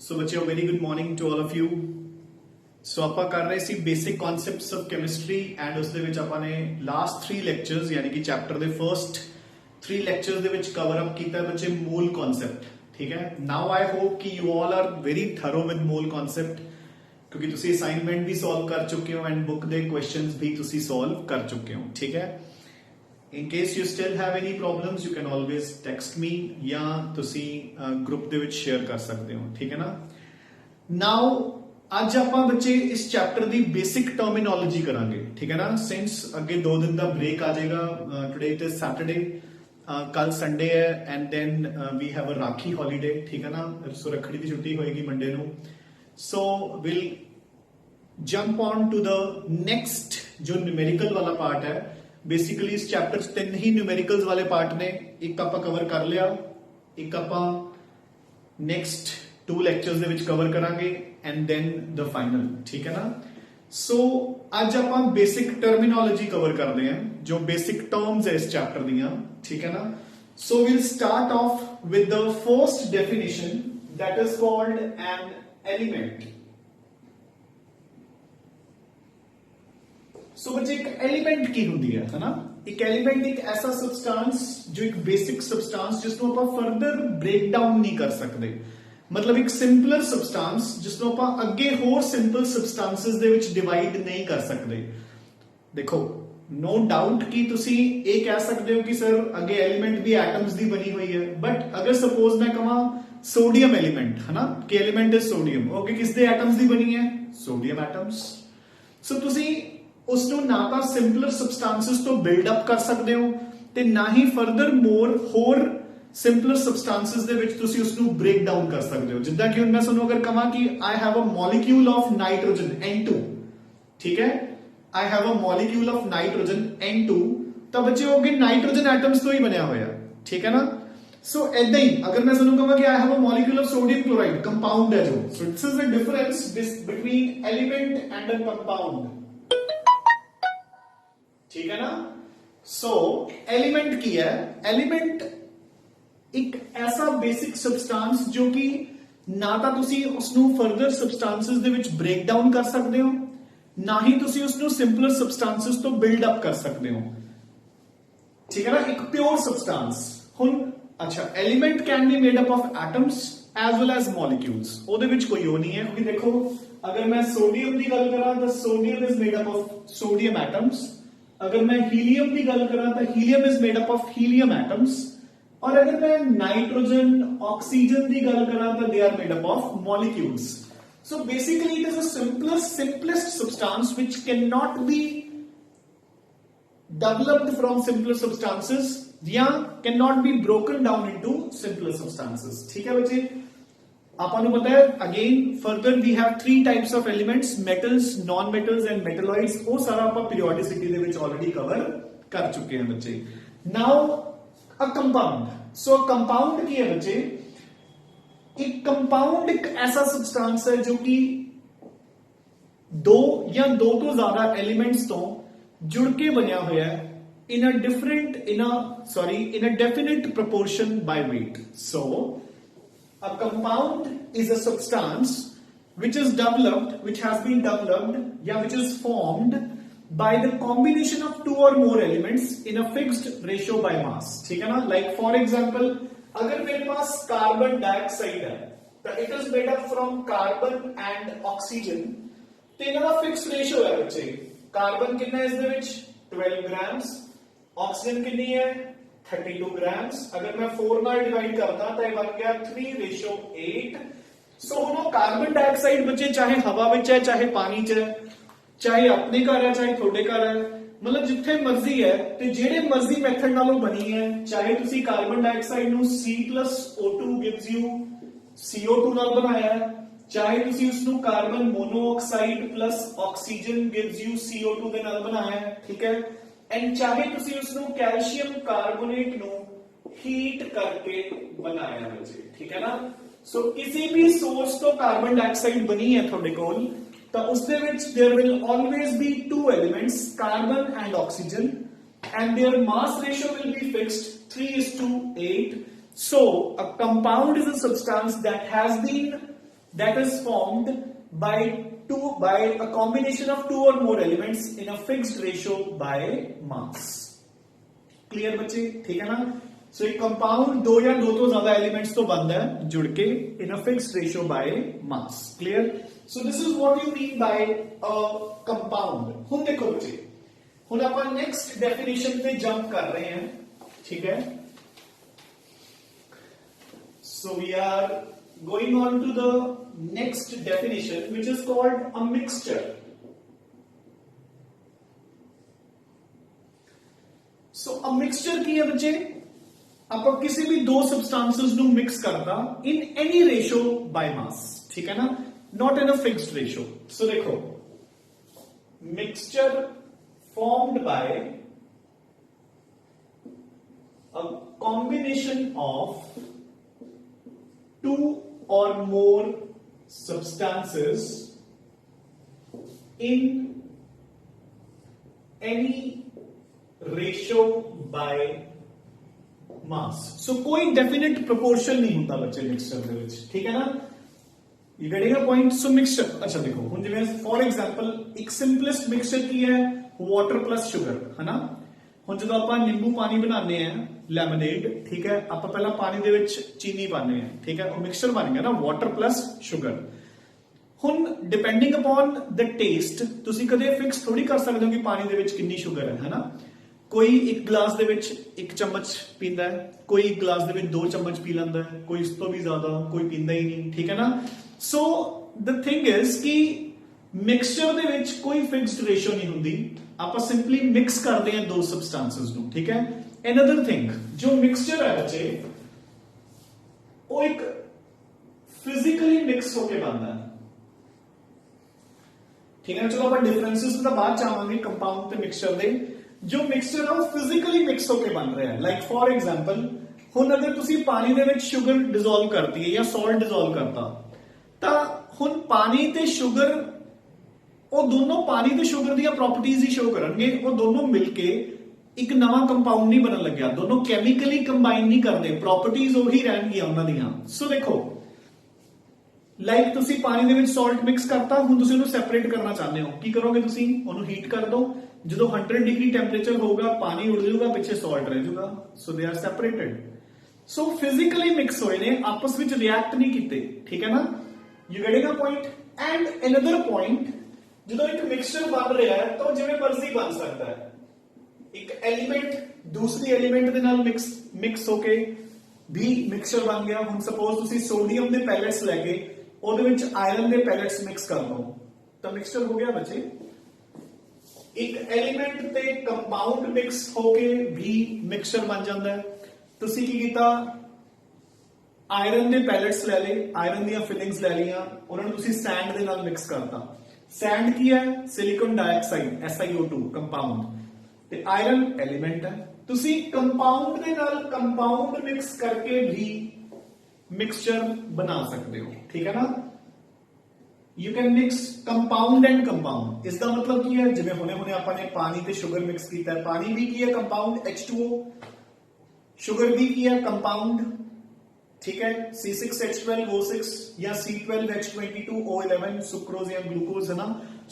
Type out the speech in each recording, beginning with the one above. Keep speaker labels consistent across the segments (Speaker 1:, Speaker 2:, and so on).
Speaker 1: सो बच्चों very good morning to all of you. So ਆਪਾਂ ਕਰ ਰਹੇ ਸੀ basic concepts of chemistry and ਉਸ ਦੇ ਵਿੱਚ ਆਪਾਂ ਨੇ ਲਾਸਟ 3 ਲੈਕਚਰਸ ਯਾਨੀ ਕਿ ਚੈਪਟਰ ਦੇ ਫਰਸਟ 3 ਲੈਕਚਰਸ ਦੇ ਵਿੱਚ ਕਵਰ ਅਪ ਕੀਤਾ ਬੱਚੇ ਮੂਲ ਕਨਸੈਪਟ। ਠੀਕ ਹੈ, ਨਾਓ ਆਈ ਹੋਪ ਕਿ you all are very thorough with mole concept ਕਿਉਂਕਿ ਤੁਸੀਂ ਅਸਾਈਨਮੈਂਟ ਵੀ ਸੋਲਵ ਕਰ ਚੁੱਕੇ ਹੋ ਐਂਡ ਬੁੱਕ ਦੇ ਕੁਐਸਚਨਸ ਵੀ ਤੁਸੀਂ ਸੋਲਵ ਕਰ ਚੁੱਕੇ ਹੋ। ਠੀਕ ਹੈ, in case you still have any problems you can always text me ਜਾਂ ਤੁਸੀਂ ਗਰੁੱਪ ਦੇ ਵਿੱਚ ਸ਼ੇਅਰ ਕਰ ਸਕਦੇ ਹੋ। ਠੀਕ ਹੈ ਨਾ। ਨਾਓ ਅੱਜ ਆਪਾਂ ਬੱਚੇ ਇਸ ਚੈਪਟਰ ਦੀ ਬੇਸਿਕ ਟਰਮੀਨੋਲੋਜੀ ਕਰਾਂਗੇ। ਠੀਕ ਹੈ ਨਾ। ਸਿੰਸ ਅੱਗੇ 2 ਦਿਨ ਦਾ ਬ੍ਰੇਕ ਆ ਜਾਏਗਾ, ਟੁਡੇ ਇਟ ਇਜ਼ ਸੈਟਰਡੇ, ਕੱਲ ਸੰਡੇ ਹੈ and then we have a Rakhi holiday. ਠੀਕ ਹੈ ਨਾ। ਸੋ ਰੱਖੜੀ ਦੀ ਛੁੱਟੀ ਹੋਏਗੀ ਮੰਡੇ ਨੂੰ। So will jump on to the next ਜੋ ਨਿਊਮੈਰੀਕਲ ਵਾਲਾ ਪਾਰਟ ਹੈ। बेसिकली इस चैप्टर 3 ही न्यूमेरिकल्स वाले पार्ट ने, एक आप कवर कर लिया, एक आप नेक्स्ट 2 लेक्चर्स दे विच कवर करांगे एंड देन द फाइनल। ठीक है ना। सो आज आप बेसिक टर्मिनोलॉजी कवर करते हैं जो बेसिक टर्म्स है इस चैप्टर दियां। ठीक है ना। So will start off with the first definition that is called an element. So बच्चे एक एलिमेंट की होंगी है ना। एक एलिमेंट एक ऐसा सबस्टांस जो एक बेसिक सबस्टांस जिसको आप फर्दर ब्रेक डाउन नहीं कर सकते, मतलब एक सिंपलर सबस्टांस जिसको आप अगे होर सिंपल सबस्टांसेस दे विच डिवाइड नहीं कर सकते। देखो नो डाउट कि तुसी ये कह सकते हो कि सर अगे एलिमेंट भी एटम्स दी बनी हुई है, बट अगर सपोज मैं कहा सोडियम एलिमेंट है ना कि एलिमेंट इज सोडियम, ओके किस दे एटम्स दी बनी है? Sodium atoms. सो तुसी उसनों ना तो सिंपलर सबस्टांसेस तो बिल्डअप कर सकते हो ते ना ही फर्दर मोर होर सिंपलर सबस्टांसेस दे विच तुसी उसनों ब्रेक डाउन कर सकते हो। जिद्दां कि हुण मैं तुहानूं अगर कहां कि I have a molecule of nitrogen N2, ठीक है, I have a molecule of nitrogen N2, तो बच्चे हो गए नाइट्रोजन एटम्स तो ही बनया होया। ठीक है ना। सो ऐदा ही अगर मैं तुहानूं कहां कि I have a molecule of sodium chloride, compound है जो, सो this is the difference between element and a compound. ठीक है ना। सो एलिमेंट की है, एलिमेंट एक ऐसा बेसिक सबस्टांस जो कि ना तो तुसी उसनों फर्दर सबस्टांसेस दे विच ब्रेक डाउन कर सकते हो, ना ही तुसी उसनों सिंपलर सबस्टांसेस तो बिल्ड अप कर सकते हो। ठीक है ना। एक प्योर सबस्टांस हुन अच्छा element can be made up of atoms as well as molecules. ओदे विच कोई वो नहीं है क्योंकि देखो अगर मैं सोडियम की गल करा तो sodium is made up of sodium atoms, अगर मैं हीलियम की गल करा तो helium is made up of helium atoms, और अगर मैं नाइट्रोजन ऑक्सीजन की गल करा तो they are made up of molecules. So basically it is a simplest substance which cannot be developed from simpler substances या cannot be broken down into simpler substances। ठीक है बच्चे, आपको पता है again further we have 3 types of elements, metals, non metals and metalloids. वो सारा आप पीरियोडिसिटी दे विच ऑलरेडी कवर कर चुके हैं बच्चे। Now a compound. So compound की है बच्चे, एक कंपाउंड एक ऐसा सब्सटेंस है जो कि 2 या 2 तो ज्यादा एलिमेंट्स तो जुड़ के बनया हुआ है in a definite proportion by weight। So a compound is a substance which is developed, which has been developed, yeah, which is formed by the combination of 2 or more elements in a fixed ratio by mass। ठीक है ना। Like for example, अगर मेरे पास carbon dioxide है तो it is made up from carbon and oxygen, तो इनका fixed ratio है बच्चे। कार्बन कितना है इसके विच 12 ग्राम्स, ऑक्सीजन कितनी है 32 ग्राम्स। अगर मैं 4 नाल डिवाइड करता तो ये बन गया 3:8। सो हुण कार्बन डाइऑक्साइड बच्चे चाहे हवा विच है, चाहे पानी च है, चाहे अपने घर है, चाहे थोड़े घर है, मतलब जिथे मर्जी है ते जेड़े मर्जी मैथड नालों बनी है, चाहे तुसी कार्बन डाइऑक्साइड नू C+O2 gives you CO2 नाल बनाया है, चाहे तुसी उसनू carbon monoxide plus oxygen gives you CO2 दे नाल बनाया है। ठीक है। एंड चाहे तुसी उसनू कैल्शियम कार्बोनेट नू हीट करके बनाया बच्चे। ठीक है ना। सो किसी भी सोर्स तो कार्बन डाइऑक्साइड बनी है थोड़े कोल, तो उसदे विच there will always be 2 elements carbon and oxygen and their mass ratio will be fixed 3:8। So a compound is a substance that has been that is formed by a combination of two or more elements in a fixed ratio by mass. Clear बच्चे, ठीक है ना? सो एक compound दो या दो तो ज्यादा एलिमेंट्स तो बनता है जुड़ के in a fixed ratio by mass. Clear? So this is what you mean by a compound. हुन देखो बच्चे, हुन अपन नेक्स्ट डेफिनेशन पे जंप कर रहे हैं, ठीक है? So we are going on to the next definition, which is called a mixture. So a mixture की है बच्चे, आप किसी भी दो substances ਨੂੰ mix करता in any ratio by mass, ठीक है ना? Not in a fixed ratio. So देखो, mixture formed by a combination of two or more substances in any ratio by mass. So कोई definite proportion नहीं होता बच्चे मिक्सचर ਦੇ ਵਿੱਚ, ठीक है ना? You getting a point? So mixture, अच्छा देखो, ਹੁਣ ਜਿਵੇਂ for example एक simplest mixture ਕੀ है? Water plus sugar, है ना? ਹੁਣ ਜਦੋਂ ਆਪਾਂ ਨਿੰਬੂ ਪਾਣੀ ਬਣਾਉਂਦੇ ਆ ਲੈਮਨੇਡ, ਠੀਕ ਹੈ, ਆਪਾਂ ਪਹਿਲਾਂ ਪਾਣੀ ਦੇ ਵਿੱਚ ਚੀਨੀ ਪਾਉਂਦੇ ਆ, ਠੀਕ ਹੈ, ਉਹ ਮਿਕਸਚਰ ਬਣ ਗਿਆ ਨਾ, ਵਾਟਰ ਪਲੱਸ ਸ਼ੂਗਰ. ਹੁਣ ਡਿਪੈਂਡਿੰਗ ਅਪਨ ਦ ਟੇਸਟ ਤੁਸੀਂ ਕਦੇ ਫਿਕਸ ਥੋੜੀ ਕਰ ਸਕਦੇ ਹੋ ਕਿ ਪਾਣੀ ਦੇ ਵਿੱਚ ਕਿੰਨੀ ਸ਼ੂਗਰ ਹੈ, ਹੈਨਾ? ਕੋਈ ਇੱਕ ਗਲਾਸ ਦੇ ਵਿੱਚ 1 ਚਮਚ ਪੀਂਦਾ ਹੈ, ਕੋਈ ਇੱਕ ਗਲਾਸ ਦੇ ਵਿੱਚ 2 ਚਮਚ ਪੀ ਲੈਂਦਾ ਹੈ, ਕੋਈ ਇਸ ਤੋਂ ਵੀ ਜ਼ਿਆਦਾ, ਕੋਈ ਪੀਂਦਾ ਹੀ ਨਹੀਂ, ਠੀਕ ਹੈ ਨਾ? ਸੋ ਦ ਥਿੰਗ ਇਜ਼ ਕਿ ਮਿਕਸਚਰ ਦੇ ਵਿੱਚ ਕੋਈ ਫਿਕਸਡ ਰੇਸ਼ੋ ਨਹੀਂ ਹੁੰਦੀ, ਆਪਾਂ ਸਿੰਪਲੀ ਮਿਕਸ ਕਰਦੇ ਹਾਂ ਦੋ ਸਬਸਟੈਂਸਸ ਨੂੰ, ਠੀਕ ਹੈ? Another thing, जो मिक्सचर है बच्चे वो एक फिजिकली मिक्स होके बनता है, ठीक है? चलो अपन डिफरेंसेस तो बाद चाहेंगे कंपाउंड ते मिक्सचर दे. जो मिक्सचर है वो फिजिकली मिक्स होके बन रहा है. लाइक फॉर एग्जांपल, हुन अगर तुसी पानी दे विच शुगर डिसॉल्व करती है या सॉल्ट डिसॉल्व करता ता हुन पानी ते शुगर वो दोनों पानी ते शुगर दी प्रॉपर्टीज ही शो करनगे, वो दोनों मिलके एक नवा कंपाउंड नहीं बनन लग्या, दोनों केमिकली कंबाइन नहीं करते, प्रॉपर्टीज वही रहनगियां उन्हां दियां. सो देखो, लाइक तुसी पानी दे विच सॉल्ट मिक्स करता, हुण तुसी उहनूं सैपरेट करना चाहते हो, की करोगे? तुसी उहनूं हीट कर दो, जदों 100 डिग्री टेंपरेचर होगा पानी उड़ जाऊगा, पीछे सॉल्ट रह जाऊगा. So they are separated. So physically mix होए ने, आपस विच रिएक्ट नहीं कीते, ठीक है ना? You getting a point? And another point, जदों एक मिक्सचर बन रहा है तो जिवें मर्जी बन सकता है. एक एलिमेंट दूसरी एलिमेंट दे नाल मिक्स होके भी मिक्सचर बन गया. हुण सपोज तुसी सोडियम दे पैलेट्स लेके ओदे विच आयरन दे पैलेट्स मिक्स कर दो तो मिक्सचर हो गया बच्चे. एक एलिमेंट ते कंपाउंड मिक्स होके भी मिक्सचर बन जाता है. तुसी की कीता, आयरन दे पैलेट्स ले ले, आयरन दी फिलिंग्स ले लियां, उन्हां नूं तुसी सैंड दे नाल मिक्स करता. सैंड की है? सिलिकॉन डाइऑक्साइड, SiO2 कंपाउंड, ते आयरन एलिमेंट है. तुसी कंपाउंड दे नाल कंपाउंड मिक्स करके भी मिक्सचर बना सकते हो, ठीक है ना? You can mix compound and compound. इसका मतलब की है, जिवें हुणे हुणे आपां ने पानी ते शुगर मिक्स कीता है, पानी भी की है कंपाउंड H2O, शुगर भी की है कंपाउंड, ठीक है? C6H12O6 या C12H22O11 सुक्रोज या ग्लूकोज, है ना?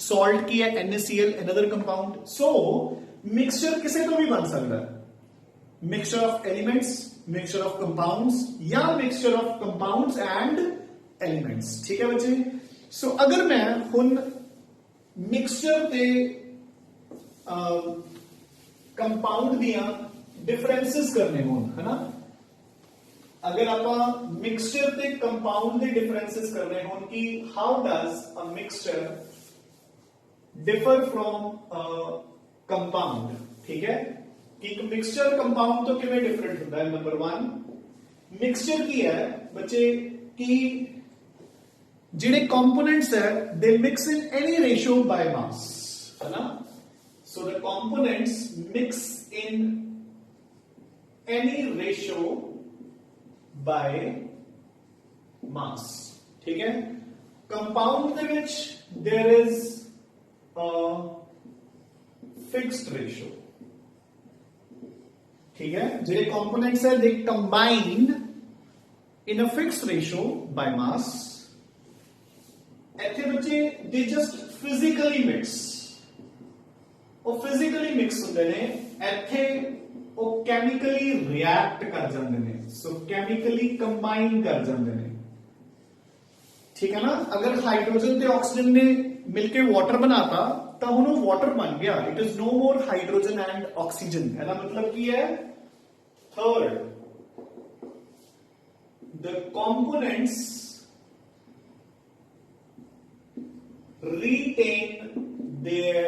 Speaker 1: सॉल्ट की है NaCl, another compound. So mixture किसे तो भी बन सकता है, mixture of elements, mixture of compounds या mixture of compounds and elements, ठीक है बच्चे? सो अगर मैं हुन मिक्सचर ते कंपाउंड दियां डिफरेंसेस करने होन, है ना? अगर आप मिक्सचर ते कंपाउंड दे डिफरेंसेस करने होन कि how does a mixture differ from compound, ठीक है? कि मिक्सचर कंपाउंड तो किवें डिफरेंट होता है. नंबर 1, मिक्सचर की है बच्चे कि जिहड़े कंपोनेंट्स है they mix in any ratio by mass, है ना? So the components mix in any ratio by mass, ठीक है? कंपाउंड दे विच there is a fixed ratio, ठीक है? जो कंपोनेंट्स है they combine in a fixed ratio by mass, they just physically mix, ਉਹ physically mix ਹੁੰਦੇ ਨੇ, ਇੱਥੇ ਉਹ chemically react ਕਰ ਜਾਂਦੇ ਨੇ, so chemically combine ਕਰ ਜਾਂਦੇ ਨੇ, ठीक है ना। अगर हाइड्रोजन ते ऑक्सीजन ने मिलके वाटर बनाता तो हुण वो वाटर बन गया, it is no more hydrogen and oxygen. ਇਹਦਾ मतलब की है, third, the components retain their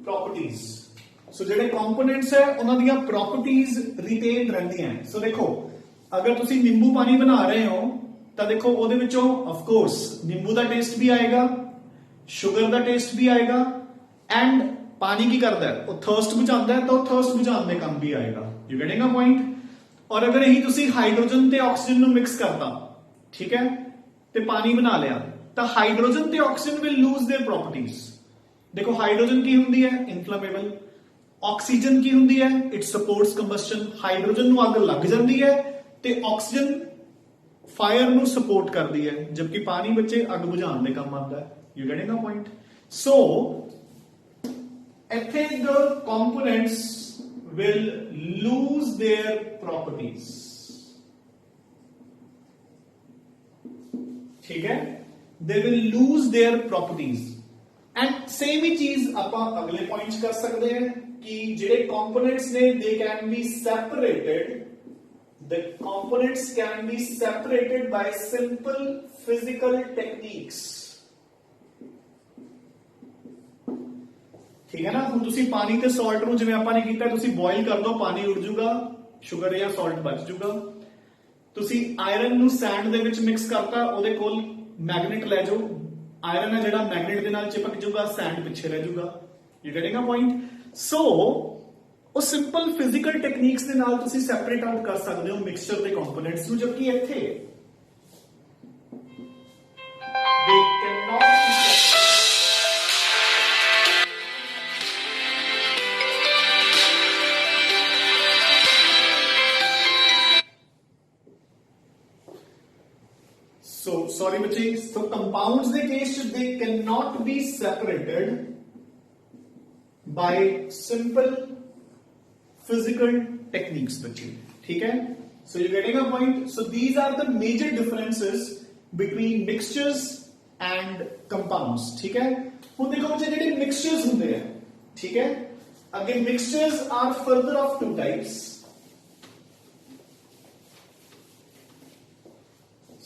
Speaker 1: properties, so ਜਿਹੜੇ components है ਉਹਨਾਂ ਦੀਆਂ properties retain ਰਹਿੰਦੀਆਂ। so देखो अगर ਤੁਸੀਂ ਨਿੰਬੂ ਪਾਣੀ ਬਣਾ ਰਹੇ ਹੋ ਤਾਂ ਦੇਖੋ ਉਹਦੇ ਵਿੱਚੋਂ ਆਫ ਕੋਰਸ ਨਿੰਬੂ ਦਾ ਟੇਸਟ ਵੀ ਆਏਗਾ, ਸ਼ੂਗਰ ਦਾ ਟੇਸਟ ਵੀ ਆਏਗਾ, ਐਂਡ ਪਾਣੀ ਕੀ ਕਰਦਾ ਹੈ, ਉਹ ਥਰਸਟ ਬੁਝਾਉਂਦਾ ਹੈ, ਤਾਂ ਉਹ ਥਰਸਟ ਬੁਝਾਉਣ ਦੇ ਕੰਮ ਵੀ ਆਏਗਾ। You getting a point. ਔਰ ਅਗਰ ਇਹੀ ਤੁਸੀਂ ਹਾਈਡਰੋਜਨ ਤੇ ਆਕਸੀਜਨ ਨੂੰ ਮਿਕਸ ਕਰਤਾ, ਠੀਕ ਹੈ, ਤੇ ਪਾਣੀ ਬਣਾ ਲਿਆ, ਤਾਂ ਹਾਈਡਰੋਜਨ ਤੇ oxygen will lose their properties. ਦੇਖੋ ਹਾਈਡਰੋਜਨ ਕੀ ਹੁੰਦੀ ਹੈ, ਇਨਫਲੇਮੇਬਲ, ਆਕਸੀਜਨ ਕੀ ਹੁੰਦੀ ਹੈ, ਇਟ ਸਪੋਰਟਸ ਕੰਬਸਸ਼ਨ। ਹਾਈਡਰੋਜਨ ਨੂੰ ਅੱਗ ਲੱਗ ਜਾਂਦੀ ਹੈ ਤੇ ਆਕਸੀਜਨ फायर ਨੂੰ ਸਪੋਰਟ ਕਰਦੀ ਹੈ, ਜਦਕਿ ਪਾਣੀ ਬੱਚੇ ਅੱਗ ਬੁਝਾਉਣ ਦੇ ਕੰਮ ਆਉਂਦਾ ਹੈ। You getting a point. So ਇੱਥੇ the components will lose their properties, ठीक है, they will lose their properties। and same ही चीज ਆਪਾਂ ਅਗਲੇ ਪੁਆਇੰਟ 'ਚ ਕਰ ਸਕਦੇ ਹਾਂ ਕਿ ਜਿਹੜੇ components ਨੇ they can be separated, the components can be separated by simple physical techniques, ठीक है ना। ਹੁਣ ਤੁਸੀਂ ਪਾਣੀ ਤੇ ਸਾਲਟ ਨੂੰ ਜਿਵੇਂ ਆਪਾਂ ਨੇ ਕੀਤਾ, ਤੁਸੀਂ ਬੋਇਲ ਕਰ ਦੋ, ਪਾਣੀ ਉੱਡ ਜਾਊਗਾ, ਸ਼ੂਗਰ ਜਾਂ ਸਾਲਟ ਬਚ ਜਾਊਗਾ। ਤੁਸੀਂ ਆਇਰਨ ਨੂੰ ਸੈਂਡ ਦੇ ਵਿੱਚ ਮਿਕਸ ਕਰਤਾ, ਉਹਦੇ ਕੋਲ ਮੈਗਨੇਟ ਲੈ ਜਾਓ, ਆਇਰਨ ਹੈ ਜਿਹੜਾ ਮੈਗਨੇਟ ਦੇ ਨਾਲ ਚਿਪਕ ਜਾਊਗਾ, ਸੈਂਡ ਪਿੱਛੇ ਰਹਿ ਜਾਊਗਾ। You getting a point. So ਉਹ ਸਿੰਪਲ ਫਿਜ਼ੀਕਲ ਟੈਕਨੀਕਸ ਦੇ ਨਾਲ ਤੁਸੀਂ ਸੈਪਰੇਟ ਆਊਟ ਕਰ ਸਕਦੇ ਹੋ ਮਿਕਸਚਰ ਦੇ ਕੰਪੋਨੈਂਟਸ ਨੂੰ, ਜਦਕਿ ਇੱਥੇ they cannot be separated। so sorry बच्चे, so compounds ਦੇ case they cannot be separated by simple physical techniques बच्चे, ठीक है। so you're getting a point। so these are the major differences between mixtures and compounds, ठीक है। ਹੁਣ ਦੇਖੋ बच्चे ਜਿਹੜੇ mixtures ਹੁੰਦੇ ਆ, ठीक है, again mixtures are further of two types।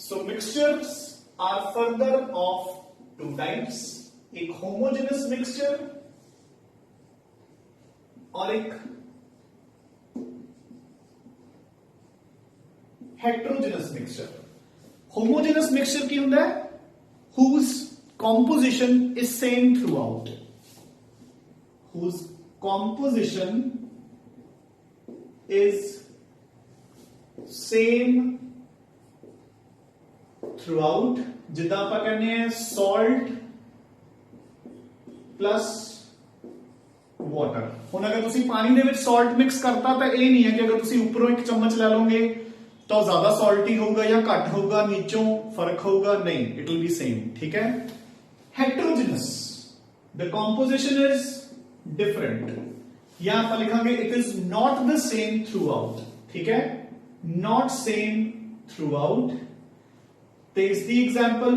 Speaker 1: so mixtures are further of two types, एक homogeneous mixture और एक heterogeneous mixture। homogeneous mixture ਕੀ ਹੁੰਦਾ ਹੈ, whose composition is same throughout, whose composition is same throughout। ਜਿੱਦਾਂ ਆਪਾਂ ਕਹਿੰਦੇ ਆ salt plus water। ਹੁਣ ਅਗਰ ਤੁਸੀਂ ਪਾਣੀ ਦੇ ਵਿੱਚ salt mix ਕਰਤਾ ਤਾਂ ਇਹ ਨਹੀਂ ਹੈ ਕਿ ਅਗਰ ਤੁਸੀਂ ਉੱਪਰੋਂ ਇੱਕ ਚਮਚ ਲੈ ਲਓਗੇ ਤਾਂ ਜ਼ਿਆਦਾ salty ਹੋਊਗਾ ਜਾਂ ਘੱਟ ਹੋਊਗਾ, ਨੀਚੋਂ ਫਰਕ ਹੋਊਗਾ, ਨਹੀਂ, it will be same, ठीक है। heterogeneous, the composition is different, या ਆਪਾਂ ਲਿਖਾਂਗੇ it is not the same throughout, ठीक है, not same throughout। ਤੇ ਇਸ ਦੀ ਐਗਜ਼ਾਮਪਲ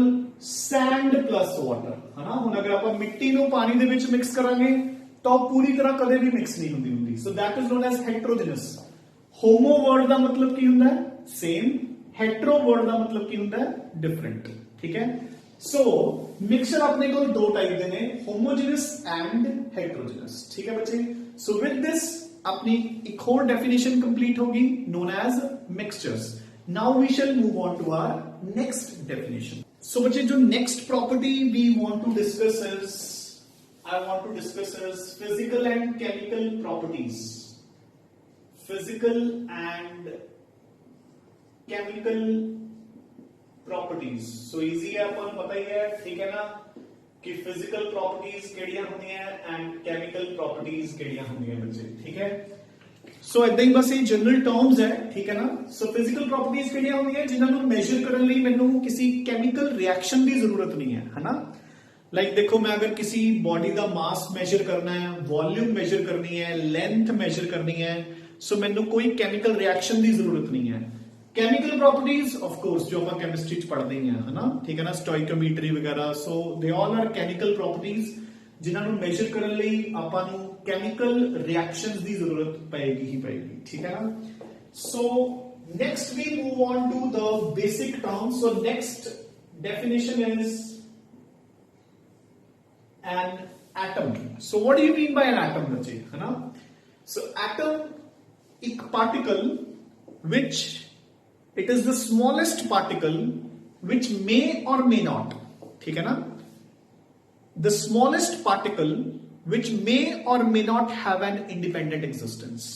Speaker 1: sand plus water, ਹੈ ਨਾ। ਹੁਣ ਅਗਰ ਆਪਾਂ ਮਿੱਟੀ ਨੂੰ ਪਾਣੀ ਦੇ ਵਿੱਚ ਮਿਕਸ ਕਰਾਂਗੇ ਤਾਂ ਉਹ ਪੂਰੀ ਤਰ੍ਹਾਂ ਕਦੇ ਵੀ ਮਿਕਸ ਨਹੀਂ ਹੁੰਦੀ, so that is known as heterogeneous। homo word ਦਾ ਮਤਲਬ ਕੀ ਹੁੰਦਾ ਹੈ, same। hetero word ਦਾ ਮਤਲਬ ਕੀ ਹੁੰਦਾ ਹੈ, different, ਠੀਕ ਹੈ। so mixture ਆਪਣੇ ਕੋਲ ਦੋ ਟਾਈਪ ਦੇ ਨੇ, homogeneous and heterogeneous, ਠੀਕ ਹੈ ਬੱਚੇ। so with this अपनी एक और डेफिनेशन कंप्लीट होगी, known as mixtures। now we shall move on to our next definition। so बच्चे जो next property we want to discuss is, I want to discuss is physical and chemical properties। physical and chemical properties, so easy है, अपन पता ही है, ठीक है ना, कि physical properties केड़ियां होंदी हैं and chemical properties केड़ियां होंदी हैं बच्चे, ठीक है। ਸੋ ਇਦਾਂ ਹੀ ਬਸ ਇਹ ਜਨਰਲ ਟਰਮਸ ਹੈ, ਠੀਕ ਹੈ ਨਾ। ਸੋ ਫਿਜ਼ੀਕਲ ਪ੍ਰੋਪਰਟੀਜ਼ ਕਿਹੜੀਆਂ ਹੁੰਦੀਆਂ ਜਿਨ੍ਹਾਂ ਨੂੰ ਮੈਜ਼ਰ ਕਰਨ ਲਈ ਮੈਨੂੰ ਕਿਸੇ ਕੈਮੀਕਲ ਰਿਐਕਸ਼ਨ ਦੀ ਜ਼ਰੂਰਤ ਨਹੀਂ ਹੈ, ਹਨਾ। ਲਾਈਕ ਦੇਖੋ, मैं अगर किसी बॉडी का मास मेजर करना है, वॉल्यूम मेजर करनी है, लेंथ मेजर करनी है, सो मैंने कोई केमिकल रिएक्शन की जरूरत नहीं है। केमिकल प्रॉपर्टीज ऑफ कोर्स जो आप केमिस्ट्री च पढ़ते हैं, है ना, ठीक है ना, स्टोइकोमेट्री वगैरह, so they all are chemical properties जिन्होंने मेजर करने ਲਈ ਆਪਾਂ ਨੂੰ केमिकल रिएक्शंस की जरूरत पएगी ही पएगी, ठीक है ना। So next we move on to the basic terms. So next definition is an atom. So what do you mean by an atom, बच्चे, है ना? So atom एक particle which it is the smallest particle which may or may not, ठीक है ना? The smallest particle which may or may not have an independent existence.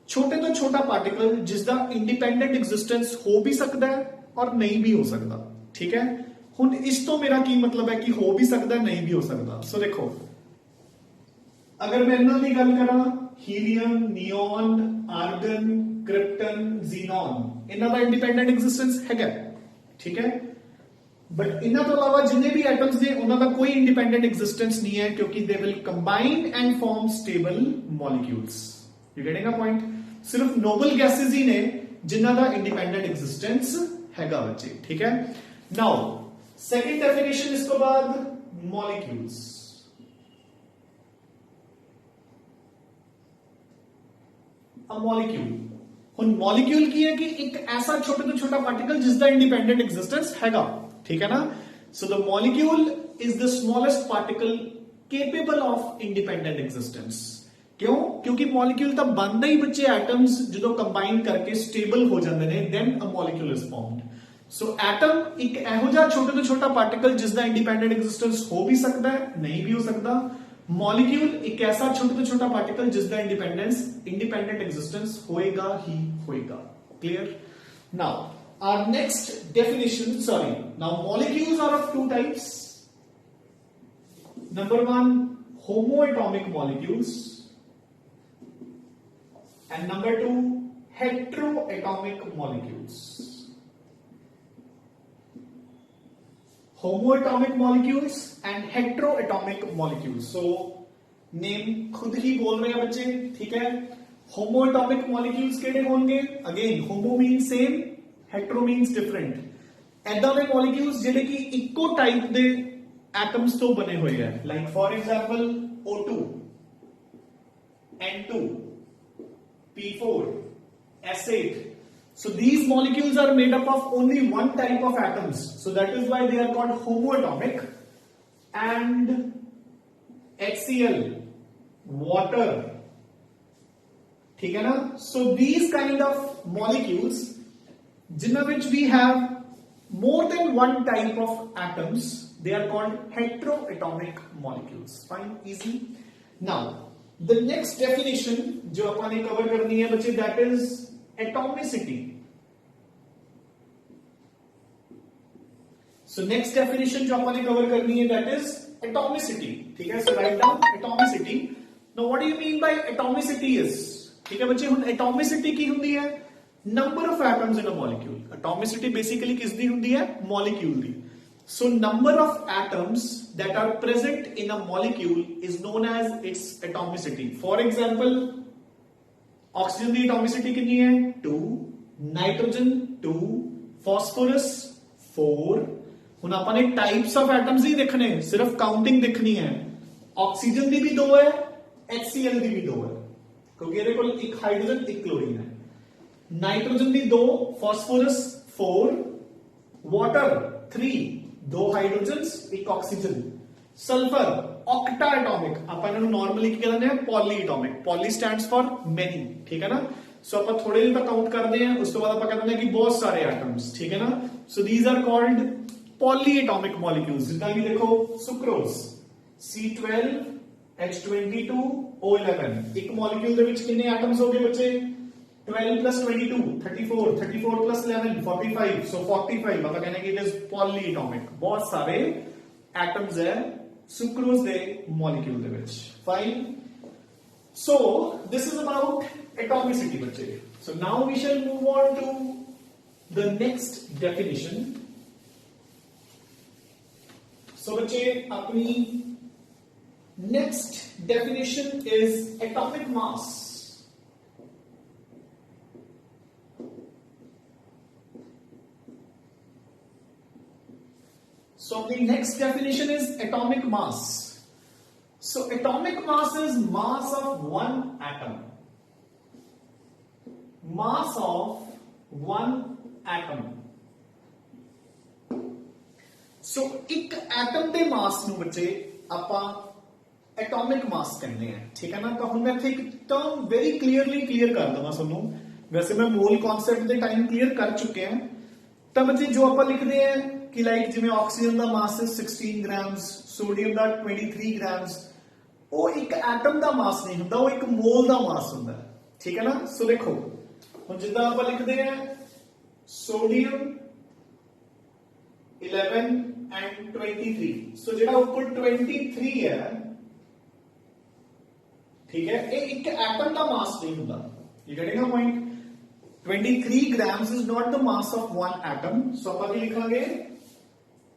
Speaker 1: छोटे तो छोटा पार्टिकल जिसका इंडिपेंडेंट एग्जिस्टेंस हो भी सकता है और नहीं भी हो सकता, ठीक है। ਹੁਣ ਇਸ ਤੋਂ ਮੇਰਾ ਕੀ ਮਤਲਬ ਹੈ ਕਿ ਹੋ ਵੀ ਸਕਦਾ ਨਹੀਂ ਵੀ ਹੋ ਸਕਦਾ। ਸੋ ਦੇਖੋ, ਅਗਰ ਮੈਂ ਇਹਨਾਂ ਦੀ ਗੱਲ ਕਰਾਂ, ਹੀਲੀਅਮ, ਨਿਓਨ, ਆਰਗਨ, ਕ੍ਰਿਪਟਨ, ਜ਼ੀਨੋਨ, ਇਹਨਾਂ ਦਾ ਇੰਡੀਪੈਂਡੈਂਟ ਐਗਜ਼ਿਸਟੈਂਸ ਹੈਗਾ, ਠੀਕ ਹੈ। ਬਟ ਇਹਨਾਂ ਤੋਂ ਇਲਾਵਾ ਜਿੰਨੇ ਵੀ ਐਟਮਸ ਨੇ ਉਹਨਾਂ ਦਾ ਕੋਈ ਇੰਡੀਪੈਂਡੈਂਟ ਐਗਜ਼ਿਸਟੈਂਸ ਨਹੀਂ ਹੈ, ਕਿਉਂਕਿ they will combine and form stable molecules. You getting a point? ਸਿਰਫ ਨੋਬਲ ਗੈਸਸ ਹੀ ਨੇ ਜਿਨ੍ਹਾਂ ਦਾ ਇੰਡੀਪੈਂਡੈਂਟ ਐਗਜ਼ਿਸਟੈਂਸ ਹੈਗਾ ਬੱਚੇ, ਠੀਕ ਹੈ। ਨਾਓ सेकेंड डेफिनेशन इसके बाद मॉलिक्यूल्स। मॉलिक्यूल हुन मॉलिक्यूल की है कि एक ऐसा छोटे तो छोटा पार्टिकल जिसका इंडिपेंडेंट एग्जिस्टेंस हैगा, ठीक है ना। So the molecule is the smallest particle capable of independent existence. क्यों? क्योंकि मॉलिक्यूल तो बनता ही बच्चे एटम्स जो कंबाइन करके स्टेबल हो जाते हैं, then a molecule is formed. So atom एक ਇਹੋ ਜਿਹਾ ਛੋਟੇ ਤੋਂ ਛੋਟਾ ਪਾਰਟੀਕਲ ਜਿਸ ਦਾ ਇੰਡੀਪੈਂਡੈਂਟ ਐਗਜ਼ਿਸਟੈਂਸ ਹੋ ਵੀ ਸਕਦਾ ਹੈ, ਨਹੀਂ ਵੀ ਹੋ ਸਕਦਾ। ਮੋਲੀਕਿਊਲ ਇੱਕ ਐਸਾ ਛੋਟੇ ਤੋਂ ਛੋਟਾ ਪਾਰਟੀਕਲ ਜਿਸ ਦਾ ਇੰਡੀਪੈਂਡੈਂਟ ਐਗਜ਼ਿਸਟੈਂਸ ਹੋਏਗਾ ਹੀ ਹੋਏਗਾ। Clear? Now our next definition, sorry, now molecules are of two types. Number one, homoatomic molecules, and number two, heteroatomic molecules. Homoatomic molecules and heteroatomic molecules. So name खुद ही बोल रहे हैं बच्चे, ठीक है। होमोएटॉमिक मॉलिक्यूल्स केड़े होंगे? Again homo means same, hetero means different. ऐदा दे मॉलिक्यूल्स जेडे कि इको टाइप दे एटम्स तो बने हुए हैं, like for example O2, N2, P4, S8. So these molecules are made up of only one type of atoms, so that is why they are called homoatomic. And HCl, water, ठीक है ना। So these kind of molecules Jinnah which we have more than one type of atoms, they are called heteroatomic molecules. Fine, easy. Now the next definition जो अपन ने cover करनी है बच्चे, that is atomicity. So next definition जो अपन ने cover करनी है, that is atomicity, ठीक है। So write down atomicity. Now what do you mean by atomicity is, ठीक है बच्चे। हुन atomicity की हुंदी है number of atoms in a molecule. Atomicity basically किसदी हुंदी है? molecule the. So number of atoms that are present in a molecule is known as its atomicity. For example, oxygen की एटॉमिसिटी कितनी है? 2, नाइट्रोजन 2, फास्फोरस 4। हुन अपन ने types of atoms ही देखने, सिर्फ counting देखनी है। ऑक्सीजन की भी 2 है, HCl की भी 2 है, क्योंकि ये कोल एक हाइड्रोजन एक क्लोरीन है। नाइट्रोजन की 2, फास्फोरस 4, वाटर 3, 2 हाइड्रोजन्स एक ऑक्सीजन। सल्फर ऑक्टा एटॉमिक, अपन इन्हों नॉर्मली क्या कहते हैं? Poly atomic. Poly stands for many, ठीक है ना। सो अपन थोड़े दिन तक काउंट करते हैं, उसके बाद अपन कहते हैं कि बहुत सारे एटम्स, ठीक है ना। So these are called polyatomic molecules. जितना कि देखो सुक्रोज C12 H22 O11, एक मॉलिक्यूल दे विच कितने एटम्स हो गए बच्चे? 12 plus 22 34, 34 plus 11 45, so 45। अपन कहने कि इट इज पॉली एटॉमिक, बहुत सारे एटम्स है sucrose they molecule they which. Fine. So this is about atomicity बच्चे. So now we shall move on to the next definition. So बच्चे अपनी next definition is atomic mass. So the next definition is atomic mass. So atomic mass is mass of one atom. Mass of one atom. So एक atom के मास ਨੂੰ ਬੱਚੇ ਆਪਾਂ atomic mass कहते हैं, ठीक है ना। तो ਹੁਣ मैं एक टर्म वेरी क्लियरली क्लियर कर दਵਾਂ ਤੁਹਾਨੂੰ। वैसे मैं मोल कॉन्सेप्ट ਦੇ टाइम क्लियर कर चुके हैं। तो ਬੱਚੇ जो ਆਪਾਂ ਲਿਖਦੇ हैं कि लाइक जिवें ऑक्सीजन ਦਾ मास 16 ग्राम्स, सोडियम ਦਾ 23 ग्राम्स, वो एक एटम ਦਾ मास नहीं ਹੁੰਦਾ, वो एक मोल ਦਾ मास ਹੁੰਦਾ, ठीक है ना। सो देखो ਹੁਣ ਜਿੱਦਾਂ ਆਪਾਂ ਲਿਖਦੇ हैं सोडियम 11 एंड 23, सो ਜਿਹੜਾ ਉੱਪਰ 23 है, ठीक है, ये एक एटम का मास नहीं होता। ये getting a point? 23 grams is not the mass of one atom. So आप लिखांगे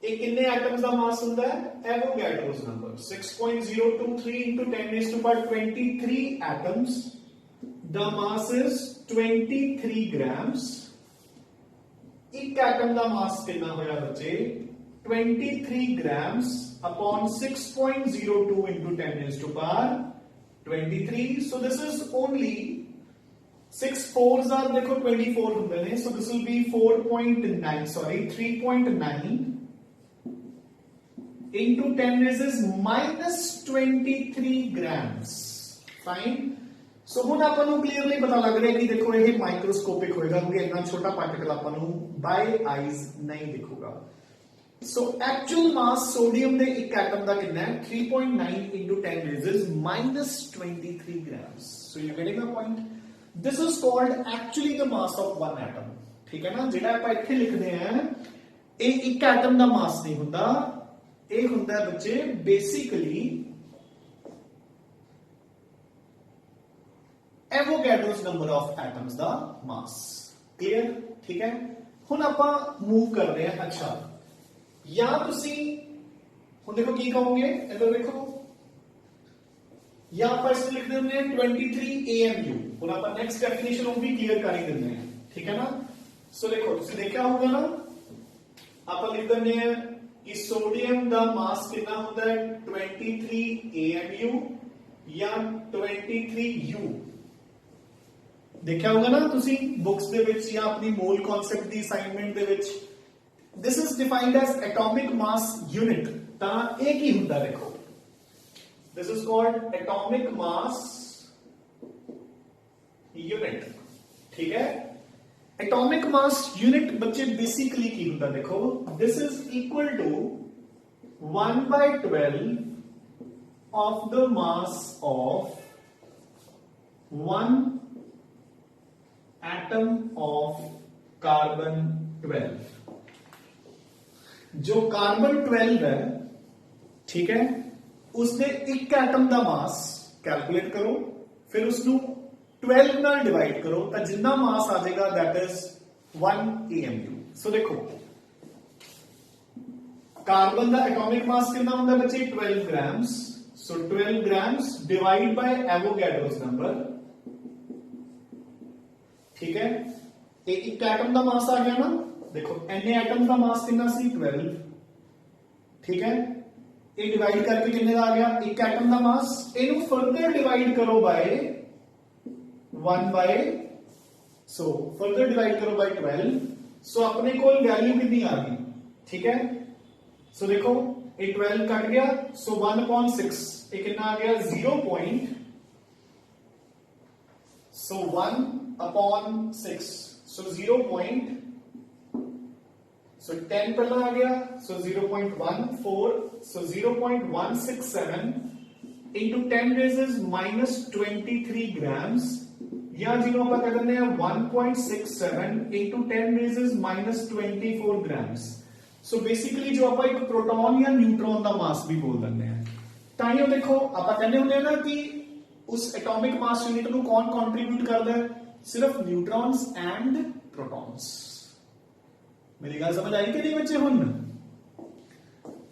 Speaker 1: ये कितने एटम्स का मास होता है? Avogadro's number 6.023 into 10 raised to power 23 atoms. The mass is 23 grams. एक एटम का मास कितना होया बच्चे? 23 grams upon 6.02 into 10 raised to power 23. So this is only 6 4s are देखो 24 होंगे ने, so this will be 3.9 into 10 raised minus 23 grams. Fine. So ਹੁਣ ਆਪਾਂ ਨੂੰ क्लियरली पता लग रहा है कि देखो ये माइक्रोस्कोपिक होएगा क्योंकि इतना छोटा पार्टिकल ਆਪਾਂ ਨੂੰ बाय आईज नहीं दिखूगा। So actual mass sodium ਦੇ ਇੱਕ एटम ਦਾ ਕਿੰਨਾ ਹੈ? 3.9 into 10 raised minus 23 grams. So you're getting the point? This is called actually the mass of one atom. ठीक है ना। ਜਿਹੜਾ ਆਪਾਂ ਇੱਥੇ ਲਿਖਦੇ ਆ ਇਹ ਇੱਕ ਐਟਮ ਦਾ ਮਾਸ ਨਹੀਂ ਹੁੰਦਾ, ਇਹ ਹੁੰਦਾ ਬੱਚੇ basically Avogadro's number of atoms दा मास। क्लियर? ठीक है। ਹੁਣ ਆਪਾਂ मूव कर रहे हैं। अच्छा या तुसी ਹੁਣ देखो की कहोगे, इधर देखो या आप इसे लिख देंगे 23 AMU। ਹੁਣ ਆਪਾਂ नेक्स्ट डेफिनेशन ਉਹ भी क्लियर कर ही देंगे, ठीक है ना। सो देखो तुसी देखा होगा ना, आप लिख देंगे हैं कि सोडियम ਦਾ मास कितना होता है? 23 AMU या 23 U। देखा होगा ना तुसी बुक्स दे विच या अपनी मोल कॉन्सेप्ट दी असाइनमेंट दे विच। This is defined as atomic mass unit. ता एक ही हुंदा देखो, this is called atomic mass unit, ठीक है। एटॉमिक मास यूनिट बच्चे बेसिकली की हुंदा देखो, this is equal to 1/12 of the mass of one atom of carbon 12। जो कार्बन 12 है, ठीक है, उसने एक एटम का मास कैलकुलेट करो, फिर उसको 12 नाल डिवाइड करो तो जितना मास आ जाएगा दैट इज 1 AMU। सो देखो कार्बन का एटॉमिक मास कितना होता है बच्चे? 12 grams. So 12 grams divide by Avogadro's number, ठीक है। एक एटम का मास आ गया ना, देखो एन एटम का मास कितना सी? 12, ठीक है। ये डिवाइड करके कितने का आ गया? एक एटम का मास। इनू फर्दर डिवाइड करो बाय 12। सो अपने को वैल्यू कितनी आ गई? ठीक है। सो देखो ये 12 कट गया, सो 1/6 ये कितना आ गया? 1/6, so 10 पहला आ गया, so 0.14, so 0.167 into 10 raised minus 23 grams, या जिन्हों पर कहते हैं 1.67 into 10 raised minus 24 grams। so basically जो आप एक प्रोटॉन या न्यूट्रॉन का मास भी बोल देते हैं। ताइयों देखो आप कहने होंगे ना कि उस एटॉमिक मास यूनिट ਨੂੰ कौन कंट्रीब्यूट करता है? सिर्फ न्यूट्रॉन्स एंड प्रोटॉन्स। मेरी गल समझ आई कि नहीं बच्चे? हुन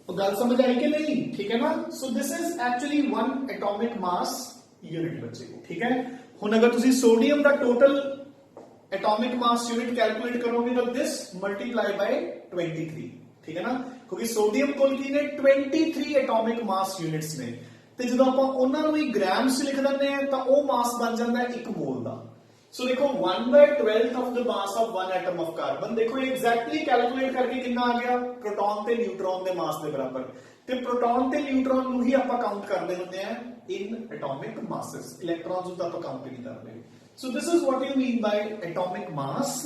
Speaker 1: तो गल समझ आई कि नहीं? ठीक है ना? सो this is actually one atomic mass unit बच्चे, ठीक है। हुन अगर तुसी सोडियम का total atomic mass unit calculate करोगे तो दिस मल्टीप्लाई बाय 23, ठीक है ना, क्योंकि सोडियम कोल की ने 23 एटॉमिक मास यूनिट्स ने, ਤੇ ਜਦੋਂ ਆਪਾਂ ਉਹਨਾਂ ਨੂੰ ਹੀ ਗ੍ਰਾਮਸ ਚ ਲਿਖ ਦਿੰਦੇ ਆ ਤਾਂ ਉਹ ਮਾਸ ਬਣ ਜਾਂਦਾ ਹੈ 1 ਮੋਲ ਦਾ। ਸੋ ਦੇਖੋ 1/12 of the mass of 1 atom of carbon, ਦੇਖੋ ਇਹ ਐਗਜ਼ੈਕਟਲੀ ਕੈਲਕੂਲੇਟ ਕਰਕੇ ਕਿੰਨਾ ਆ ਗਿਆ, ਪ੍ਰੋਟੋਨ ਤੇ ਨਿਊਟਰੋਨ ਦੇ ਮਾਸ ਦੇ ਬਰਾਬਰ, ਤੇ ਪ੍ਰੋਟੋਨ ਤੇ ਨਿਊਟਰੋਨ ਨੂੰ ਹੀ ਆਪਾਂ ਕਾਊਂਟ ਕਰਦੇ ਹੁੰਦੇ ਆ ਇਨ ਐਟੋਮਿਕ ਮਾਸਸ, ਇਲੈਕਟ੍ਰੋਨਸ ਨੂੰ ਤਾਂ ਆਪਾਂ ਕਾਊਂਟ ਨਹੀਂ ਕਰਦੇ। So this is what you mean by atomic mass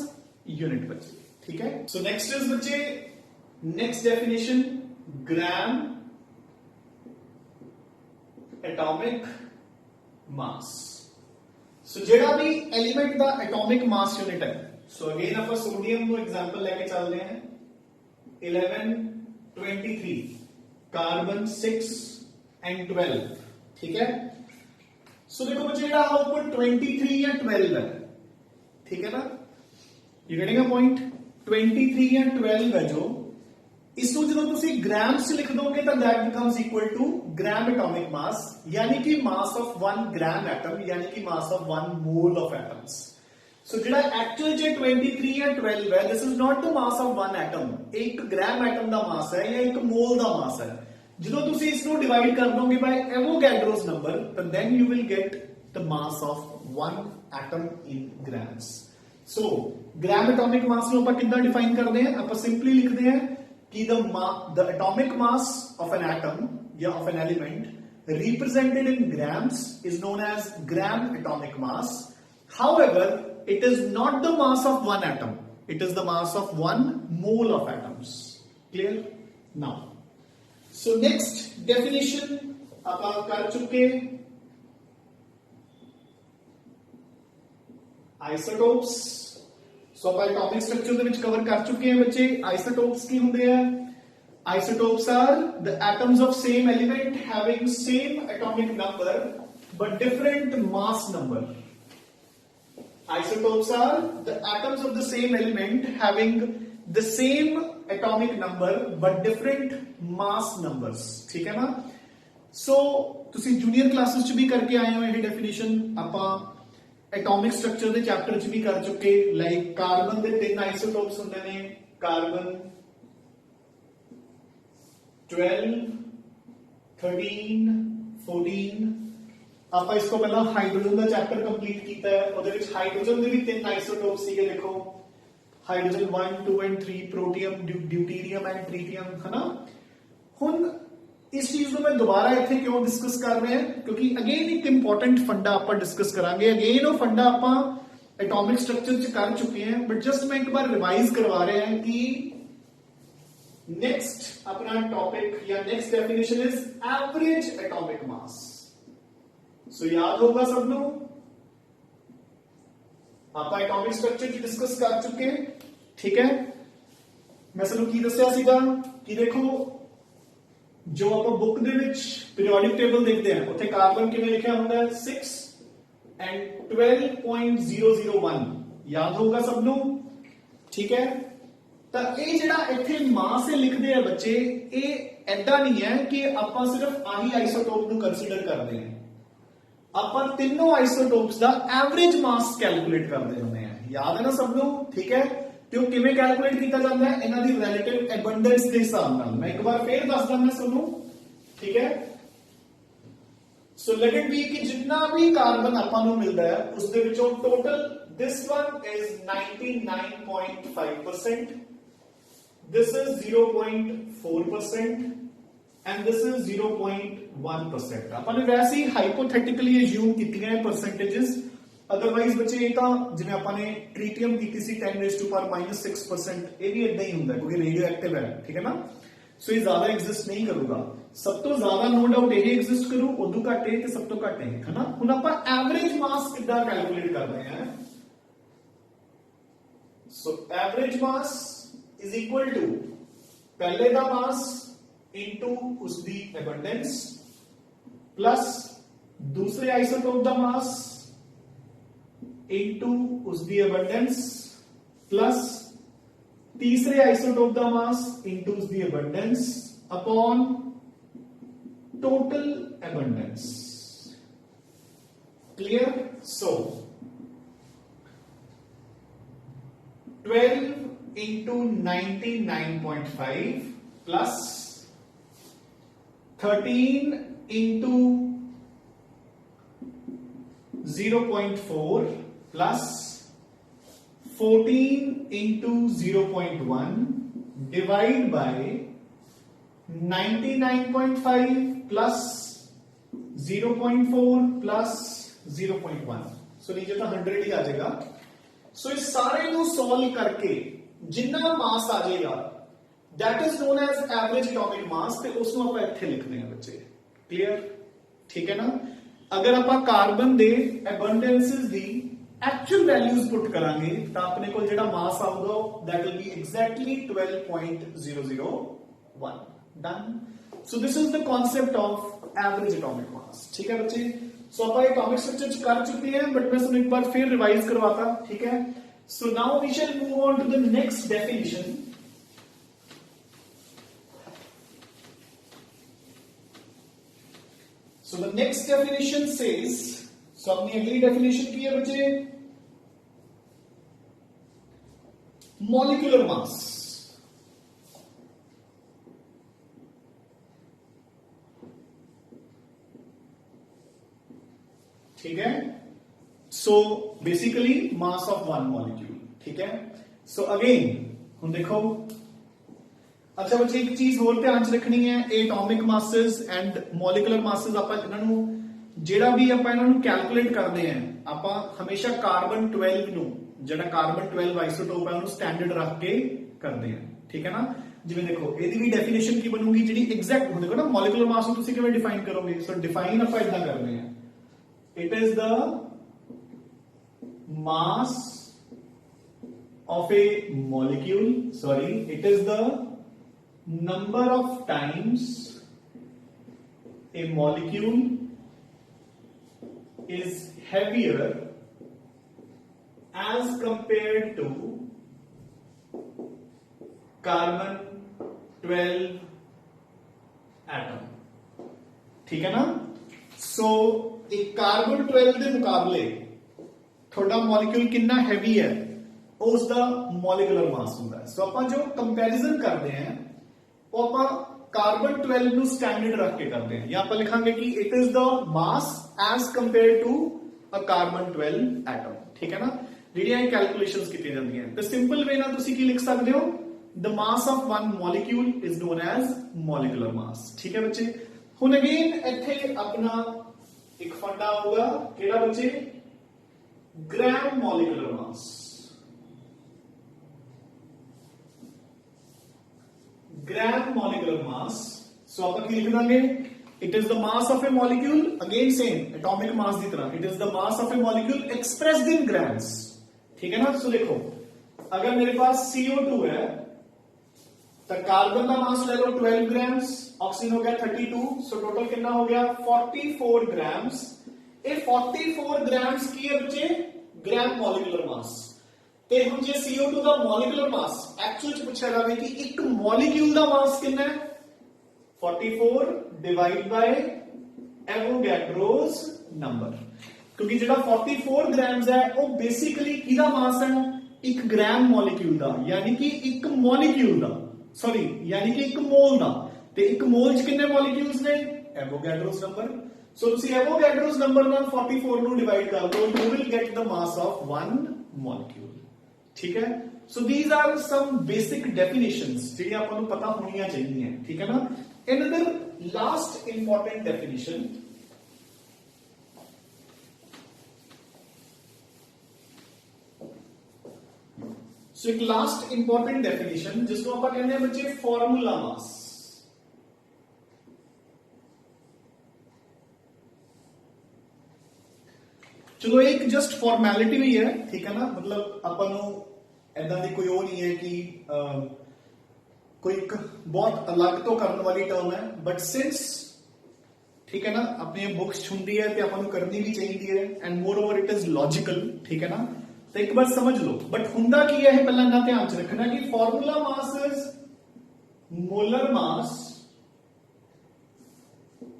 Speaker 1: unit बच्चे, ठीक है। सो नेक्स्ट इज बच्चे, next definition gram atomic mass. So जेड़ा भी एलिमेंट का एटॉमिक मास यूनिट है, सो अगेन आप सोडियम को एग्जांपल लेके चल रहे हैं 1123, कार्बन 6 एंड 12, ठीक है। सो देखो बच्चे जेड़ा आउटपुट 23 या 12 है, ठीक है ना, यू गेटिंग अ पॉइंट, 23 या 12 है जो, इसको जो तुसी ग्राम्स से लिख दोगे तो that becomes equal to gram atomic mass, यानी कि मास ऑफ 1 ग्राम एटम, यानी कि mass of 1 mole of atoms. So जेड़ा एक्चुअल जे 23 या 12 है, this is not the mass of 1 atom, एक ग्राम एटम दा मास है या एक मोल दा मास है। जो तुसी इसको डिवाइड कर दोगे बाय एवोगैड्रोस नंबर, तो then you will get the mass of 1 atom in grams. So gram atomic mass ਨੂੰ ਆਪਾਂ ਕਿੱਦਾਂ ਡਿਫਾਈਨ ਕਰਦੇ ਹਾਂ? ਆਪਾਂ ਸਿੰਪਲੀ ਲਿਖਦੇ ਹਾਂ कि the atomic mass of an atom या of an element represented in grams is known as gram atomic mass. However, it is not the mass of one atom, it is the mass of 1 mole of atoms. Clear? Now, so next definition अपन कर चुके, isotopes। सो आप atomic structure ਦੇ ਵਿੱਚ cover ਕਰ ਚੁੱਕੇ ਹਾਂ ਬੱਚੇ। ਆਈਸੋਟੋਪਸ ਕੀ ਹੁੰਦੇ ਆ? Isotopes are the atoms of same element having same atomic number but different mass number. Isotopes are the atoms of the same element having the same atomic number but different mass numbers, ठीक है ना। सो ਤੁਸੀਂ junior classes ਚ ਵੀ ਕਰਕੇ ਆਏ ਹੋ ਇਹ definition, ਆਪਾਂ एटॉमिक स्ट्रक्चर ਦੇ ਚੈਪਟਰ ਚ ਵੀ ਕਰ ਚੁੱਕੇ। ਲਾਈਕ ਕਾਰਬਨ ਦੇ 3 ਆਈਸੋਟੋਪਸ ਹੁੰਦੇ ਨੇ, ਕਾਰਬਨ 12 13 14। ਆਪਾਂ ਇਸ ਤੋਂ ਪਹਿਲਾਂ ਹਾਈਡਰੋਜਨ ਦਾ ਚੈਪਟਰ ਕੰਪਲੀਟ ਕੀਤਾ ਹੈ, ਉਹਦੇ ਵਿੱਚ ਹਾਈਡਰੋਜਨ ਦੇ ਵੀ 3 ਆਈਸੋਟੋਪਸ ਸੀਗੇ। ਦੇਖੋ hydrogen 1 2 and 3, protium deuterium and tritium, है ना। ਹੁਣ इस चीज को मैं दोबारा इत्थे क्यों डिस्कस कर रहे हैं? क्योंकि अगेन एक इंपॉर्टेंट फंडा आप डिस्कस करांगे। अगेन वो फंडा आप एटॉमिक स्ट्रक्चर च कर चुके हैं, बट जस्ट मैं एक बार रिवाइज करवा रहे हैं कि नेक्स्ट अपना टॉपिक या next definition is average atomic mass. So याद होगा सबनों, आप एटॉमिक स्ट्रक्चर च डिस्कस कर चुके हैं, ठीक है। मैं सबनों की दस्या सीगा कि देखो जो आप बुक दे विच पीरियोडिक टेबल देखते हैं, उत्थे कार्बन किवें लिखिया हुंदा है 6 एंड 12.001, याद होगा सबनों, ठीक है। ਤਾਂ ਇਹ ਜਿਹੜਾ ਇੱਥੇ ਮਾਸ ਲਿਖਦੇ ਆ ਬੱਚੇ, ਇਹ ਐਦਾਂ ਨਹੀਂ ਹੈ ਕਿ ਆਪਾਂ ਸਿਰਫ ਆਹੀ ਆਈਸੋਟੋਪ ਨੂੰ ਕੰਸੀਡਰ ਕਰਦੇ ਹਾਂ, ਆਪਾਂ ਤਿੰਨੋਂ ਆਈਸੋਟੋਪਸ ਦਾ ਐਵਰੇਜ ਮਾਸ ਕੈਲਕੂਲੇਟ ਕਰਦੇ ਹੁੰਦੇ ਆ। ਯਾਦ ਹੈ ਨਾ ਸਭ ਨੂੰ, ਠੀਕ ਹੈ। ਤੇ ਉਹ ਕਿਵੇਂ ਕੈਲਕੂਲੇਟ ਕੀਤਾ ਜਾਂਦਾ ਹੈ? ਇਹਨਾਂ ਦੀ ਰਿਲੇਟਿਵ ਐਬੰਡੈਂਸ ਦੇ ਹਿਸਾਬ ਨਾਲ। ਮੈਂ ਇੱਕ ਵਾਰ ਫੇਰ ਦੱਸ ਦਿੰਦਾ ਤੁਹਾਨੂੰ, ਠੀਕ ਹੈ। ਸੋ ਲੈਟ ਇਟ ਬੀ ਕਿ ਜਿੰਨਾ ਵੀ ਕਾਰਬਨ ਆਪਾਂ ਨੂੰ ਮਿਲਦਾ ਹੈ ਉਸ ਦੇ ਵਿੱਚੋਂ total this one is 99.5%, this is 0.4% and this is 0.1%। ਆਪਾਂ ਨੇ ਵੈਸੇ ਹੀ ਹਾਈਪੋਥੈਟਿਕਲੀ ਅਸਿਊਮ ਕੀਤੀਆਂ ਇਹ ਪਰਸੈਂਟੇजेस, ਅਦਰਵਾਈਜ਼ ਬੱਚੇ ਇਹ ਤਾਂ ਜਿਵੇਂ ਆਪਾਂ ਨੇ ਟ੍ਰੀਟੀਅਮ ਕੀਤੀ ਸੀ 10⁻⁻⁶%, ਇਹ ਵੀ ਇਦਾਂ ਹੀ ਹੁੰਦਾ ਕਿਉਂਕਿ ਰੇਡੀਓ ਐਕਟਿਵ ਹੈ, ਠੀਕ ਹੈ ਨਾ। ਸੋ ਇਹ ਜ਼ਿਆਦਾ ਐਗਜ਼ਿਸਟ ਨਹੀਂ ਕਰੂਗਾ, ਸਭ ਤੋਂ ਜ਼ਿਆਦਾ ਨੋ ਡਾਊਟ ਇਹ ਐਗਜ਼ਿਸਟ ਕਰੂ, ਉਦੋਂ ਘੱਟ ਇਹ ਤੇ ਸਭ ਤੋਂ ਘੱਟ ਇਹ, ਹੈ ਨਾ। ਹੁਣ ਆਪਾਂ ਐਵਰੇਜ ਮਾਸ ਕਿੱਦਾਂ ਕੈਲਕੂਲੇਟ ਕਰਦੇ ਹਾਂ? So average mass is equal to पहले का मास into उसकी abundance plus दूसरे आइसोटोप दा मास इनटू उसकी अबंडेंस प्लस तीसरे आइसोटोप दा मास इनटू उसकी abundance upon total abundance. Clear? So 12 into 99.5 plus 13 into 0.4 plus 14 into 0.1 divide by 99.5 plus 0.4 plus 0.1। सो नीचे तो 100 ही आ जाएगा। सो इस सारे को सॉल्व करके जिन्ना मास आ जाएगा that is known as average atomic mass, ते उसको आप इत्थे लिखते हैं बच्चे। क्लियर? ठीक है ना? अगर आप कार्बन दे एबंडेंसेस दी एक्चुअल वैल्यूज पुट करांगे तो अपने को जेड़ा मास आऊगा that will be exactly 12.001। Done? So this is the concept of average atomic mass. ठीक है बच्चे? सो आप एटॉमिक स्ट्रक्चर कर चुके हैं, बट मैं एक बार फिर रिवाइज करवाता। ठीक है? So now we shall move on to the next definition. So the next definition says, so अपनी अगली डेफिनेशन की है बच्चे मॉलिक्यूलर मास। ठीक है? So basically mass of one molecule. ठीक है? सो अगेन हम देखो, अच्छा बच्चे एक चीज होर ध्यान च रखनी है, atomic masses and molecular masses आप इन्हों जेड़ा भी आप इन्हों कैलकुलेट करते हैं, आप हमेशा कार्बन 12 नु जेड़ा कार्बन 12 आइसोटोप है उन्होंने स्टैंडर्ड रख के करते हैं। ठीक है ना? जिवें देखो ਇਹਦੀ भी डेफिनेशन की बनूगी ਜਿਹੜੀ एग्जैक्ट देखो ना मॉलिक्यूलर मास ਨੂੰ ਤੁਸੀਂ ਕਿਵੇਂ डिफाइन करोगे। सो डिफाइन ਆਪਾਂ ਇਦਾਂ करते हैं, it is the mass of a molecule, sorry, it is the number of times a molecule is heavier as compared to carbon 12 atom। ठीक है ना? सो एक कार्बन 12 के मुकाबले थोड़ा मॉलिक्यूल कितना हैवी है उसका मॉलिक्यूलर मास होता है। सो आप जो कंपैरिजन करते हैं वो आप कार्बन 12 नु स्टैंडर्ड रख के करते हैं, या आप लिखांगे कि it is the mass as compare to a carbon 12 atom. ठीक है ना? ਜਿਹੜੀਆਂ कैलकुलेशंस ਕੀਤੀਆਂ ਜਾਂਦੀਆਂ हैं, तो सिंपल वे ਨਾਲ ਤੁਸੀਂ ਕੀ ਲਿਖ ਸਕਦੇ ਹੋ, the mass of one molecule is known as molecular mass. ठीक है बच्चे? हुन अगेन ਇੱਥੇ अपना एक फंडा होगा केड़ा बच्चे, gram molecular mass. Gram molecular mass. सो आप की लिख देंगे, it is the mass of A molecule, again same atomic mass की तरह, it is the mass of A molecule expressed in grams. ठीक है ना? सो देखो अगर मेरे पास CO2 है तो कार्बन का मास ले लो 12 ग्राम्स, ऑक्सीजन हो गया 32, सो टोटल कितना हो गया 44 ग्राम्स। ये 44 ग्राम्स की है बच्चे ग्राम मॉलिक्यूलर मास। ते हम जे CO2 का मॉलिक्यूलर मास एक्चुअल च पूछा जावे कि एक मॉलिक्यूल का मास कितना है, 44 डिवाइड बाय एवोगैड्रोस नंबर। क्योंकि जेड़ा 44 ग्राम्स है वो बेसिकली किदा मास है, एक ग्राम मॉलिक्यूल का, यानी कि एक मॉलिक्यूल का, सॉरी यानी कि एक मोल का। ते एक मोल च कितने मॉलिक्यूल्स ने, एवोगैड्रोस नंबर। सो तुसी एवोगैड्रोस नंबर नाल 44 नु डिवाइड कर दो, you will get the mass of one molecule. ठीक है? So these are some basic definitions जेडी आपको पता होनी चाहिए। ठीक है ना? Another last important definition, so एक लास्ट इंपॉर्टेंट डेफिनेशन जिसको आप कहते हैं बच्चे फॉर्मूला मास। चलो एक जस्ट फॉर्मैलिटी भी है। ठीक है ना? मतलब अपन ऐदा दी कोई वो नहीं है कि कोई एक बहुत अलग तो करने वाली टर्म है, बट सिंस ठीक है ना, अपनी बुक्स छुंदी है तो अपन करनी भी चाहिए है and more over it is logical, ठीक है ना। तो एक बार समझ लो, बट हुंदा की है पहला ना ध्यान च रखना कि formula mass is molar mass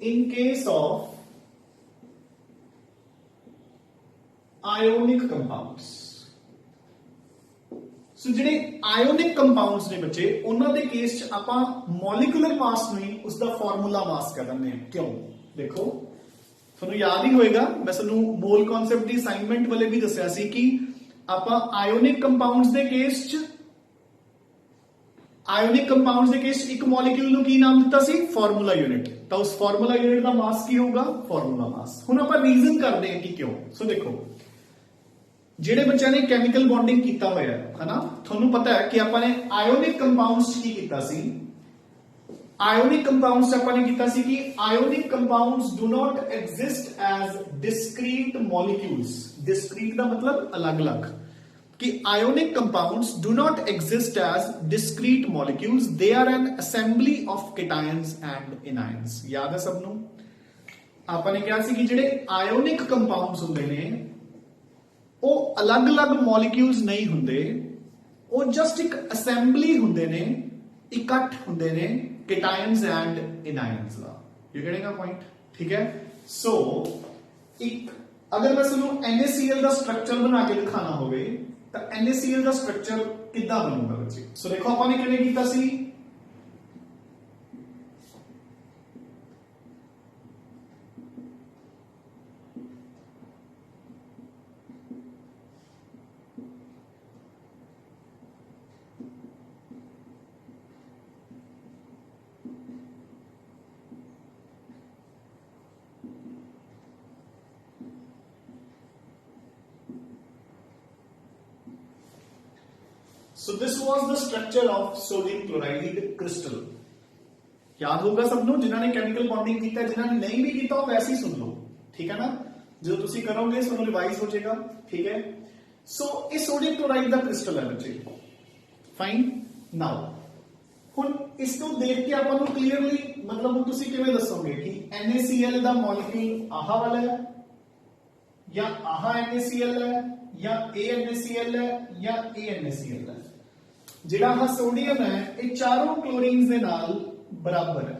Speaker 1: in case of ionic compounds. So ਜਿਹੜੇ ਆਇਓਨਿਕ ਕੰਪਾਊਂਡਸ ਨੇ ਬੱਚੇ ਉਹਨਾਂ ਦੇ ਕੇਸ ਚ ਆਪਾਂ ਮੋਲੀਕੂਲਰ ਮਾਸ ਨੂੰ ਹੀ ਉਸ ਦਾ ਫਾਰਮੂਲਾ ਮਾਸ ਕਹਿ ਦਿੰਦੇ ਹਾਂ। ਕਿਉਂ? ਦੇਖੋ ਤੁਹਾਨੂੰ ਯਾਦ ਹੀ ਹੋਏਗਾ, ਮੈਂ ਤੁਹਾਨੂੰ ਮੋਲ ਕਨਸੈਪਟ ਦੀ ਅਸਾਈਨਮੈਂਟ ਵਾਲੇ ਵੀ ਦੱਸਿਆ ਸੀ ਕਿ ਆਪਾਂ ਆਇਓਨਿਕ ਕੰਪਾਊਂਡਸ ਦੇ ਕੇਸ ਚ ਇੱਕ ਮੋਲੀਕਿਊਲ ਨੂੰ ਕੀ ਨਾਮ ਦਿੱਤਾ ਸੀ? Formula unit. ਤਾਂ ਉਸ ਫਾਰਮੂਲਾ ਯੂਨਿਟ ਦਾ ਮਾਸ ਕੀ ਹੋਊਗਾ? ਫਾਰਮੂਲਾ ਮਾਸ। ਹੁਣ ਆਪਾਂ ਰੀਜ਼ਨ ਕਰਦੇ ਹਾਂ ਕਿ ਕਿਉਂ। ਸੋ ਦੇਖੋ ਜਿਹੜੇ ਬੱਚਿਆਂ ਨੇ ਕੈਮੀਕਲ ਬੌਂਡਿੰਗ ਕੀਤਾ ਹੋਇਆ ਹੈ ਨਾ, ਤੁਹਾਨੂੰ ਪਤਾ ਹੈ ਕਿ ਆਪਾਂ ਨੇ ਆਇਓਨਿਕ ਕੰਪਾਊਂਡਸ ਕੀ ਕੀਤਾ ਸੀ? ਆਇਓਨਿਕ ਕੰਪਾਊਂਡਸ ਆਪਾਂ ਨੇ ਕੀਤਾ ਸੀ ਕਿ ionic compounds do not exist as discrete molecules. Discrete ਦਾ ਮਤਲਬ ਅਲੱਗ-ਅਲੱਗ, ਕਿ ionic compounds do not exist as discrete molecules, they are an assembly of cations and anions. ਯਾਦ ਹੈ ਸਭ ਨੂੰ? ਆਪਾਂ ਨੇ ਕਿਹਾ ਸੀ ਕਿ ਜਿਹੜੇ ਆਇਓਨਿਕ ਕੰਪਾਊਂਡਸ ਹੁੰਦੇ ਨੇ ਉਹ ਅਲੱਗ-ਅਲੱਗ ਮੋਲੀਕਿਊਲਸ ਨਹੀਂ ਹੁੰਦੇ, ਉਹ ਜਸਟ ਇੱਕ ਅਸੈਂਬਲੀ ਹੁੰਦੇ ਨੇ, ਇਕੱਠ ਹੁੰਦੇ ਨੇ ਕੇਟਾਇਨਸ ਐਂਡ ਇਨਾਇਨਸ ਦਾ। You getting a point? ਠੀਕ ਹੈ। ਸੋ ਇੱਕ ਅਗਰ ਮੈਂ ਤੁਹਾਨੂੰ NaCl ਦਾ ਸਟਰਕਚਰ ਬਣਾ ਕੇ ਦਿਖਾਣਾ ਹੋਵੇ ਤਾਂ NaCl ਦਾ ਸਟਰਕਚਰ ਕਿੱਦਾਂ ਬਣੂਗਾ ਬੱਚੇ? ਸੋ ਦੇਖੋ ਆਪਾਂ ਨੇ ਕਿਵੇਂ ਕੀਤਾ ਸੀ। So this was the structure of sodium chloride crystal। याद होगा सब ਨੂੰ ਜਿਨ੍ਹਾਂ ਨੇ ਕੈਮੀਕਲ ਬੌਂਡਿੰਗ ਕੀਤਾ, ਜਿਨ੍ਹਾਂ ਨੇ ਨਹੀਂ ਵੀ ਕੀਤਾ ਉਹ ਵੈਸੇ ਹੀ ਸੁਣ ਲਓ, ਠੀਕ ਹੈ ਨਾ। ਜਦੋਂ ਤੁਸੀਂ ਕਰੋਗੇ ਤੁਹਾਨੂੰ ਰਿਵਾਈਜ਼ ਹੋ ਜਾਏਗਾ, ਠੀਕ ਹੈ। ਸੋ ਇਹ ਸੋਡੀਅਮ ਕਲੋਰਾਈਡ ਦਾ ਕ੍ਰਿਸਟਲ ਹੈ ਬੱਚੇ। ਫਾਈਨ। ਨਾਓ ਹੁਣ ਇਸ ਨੂੰ ਦੇਖ ਕੇ ਆਪਾਂ ਨੂੰ ਕਲੀਅਰਲੀ ਮਤਲਬ ਹੁਣ ਤੁਸੀਂ ਕਿਵੇਂ ਦੱਸੋਗੇ ਕਿ NaCl ਦਾ ਮੋਲੀਕਿਊਲ ਆਹ ਵਾਲਾ ਹੈ ਜਾਂ ਆਹ NaCl ਹੈ ਜਾਂ ਇਹ NaCl ਹੈ ਜਾਂ ਇਹ NaCl ਹੈ। ਜਿਹੜਾ ਆਹ ਸੋਡੀਅਮ ਹੈ ਇਹ ਚਾਰੋਂ ਕਲੋਰੀਨਸ ਦੇ ਨਾਲ ਬਰਾਬਰ ਹੈ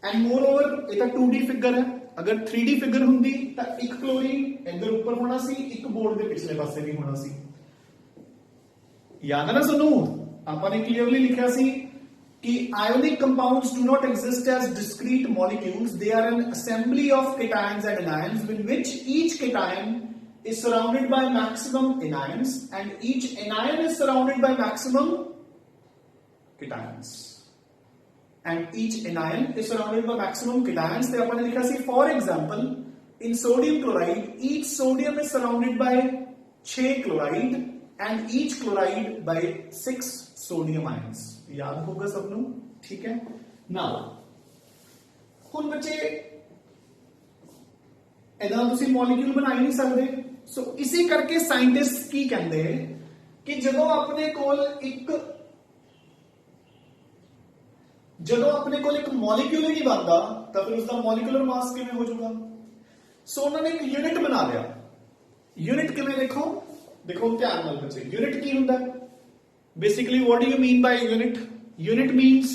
Speaker 1: ਐਂਡ ਮੋਰ ਓਵਰ ਇਹ ਤਾਂ 2D ਫਿਗਰ ਹੈ। ਅਗਰ 3D ਫਿਗਰ ਹੁੰਦੀ ਤਾਂ ਇੱਕ ਕਲੋਰੀਨ ਇੱਧਰ ਉੱਪਰ ਹੋਣਾ ਸੀ, ਇੱਕ ਬੋਰਡ ਦੇ ਪਿਛਲੇ ਪਾਸੇ ਵੀ ਹੋਣਾ ਸੀ। ਯਾਦ ਹੈ ਨਾ ਸਾਨੂੰ? ਆਪਾਂ ਨੇ ਕਲੀਅਰਲੀ ਲਿਖਿਆ ਸੀ कि ionic compounds do not exist as discrete molecules, they are an assembly of cations and anions in which each cation is surrounded by maximum anions and each anion is surrounded by maximum cations and each anion is surrounded by maximum cations। ਤੇ ਆਪਾਂ ਨੇ ਲਿਖਿਆ ਸੀ for example in sodium chloride each sodium is surrounded by 6 chloride and each chloride by 6 sodium ions। याद होगा सब ਨੂੰ, ठीक है। नाउ ਹੁਣ ਬੱਚੇ ਇਹਦਾ ਤੁਸੀਂ ਮੋਲੀਕਿਊਲ ਬਣਾ ਹੀ ਨਹੀਂ ਸਕਦੇ। ਸੋ ਇਸੇ ਕਰਕੇ ਸਾਇੰਟਿਸਟ ਕੀ ਕਹਿੰਦੇ ਕਿ ਜਦੋਂ ਆਪਣੇ ਕੋਲ ਇੱਕ ਮੋਲੀਕਿਊਲ ਹੀ ਨਹੀਂ ਬਣਦਾ ਤਾਂ ਫਿਰ ਉਸਦਾ ਮੋਲੀਕੂਲਰ ਮਾਸ ਕਿਵੇਂ ਹੋ ਜਾਊਗਾ? ਸੋ ਉਹਨਾਂ ਨੇ ਇੱਕ ਯੂਨਿਟ ਬਣਾ ਲਿਆ। ਯੂਨਿਟ ਕਿਵੇਂ? ਦੇਖੋ ਧਿਆਨ ਨਾਲ ਬੱਚੇ, ਯੂਨਿਟ ਕੀ ਹੁੰਦਾ? Basically what do you mean by unit? Unit means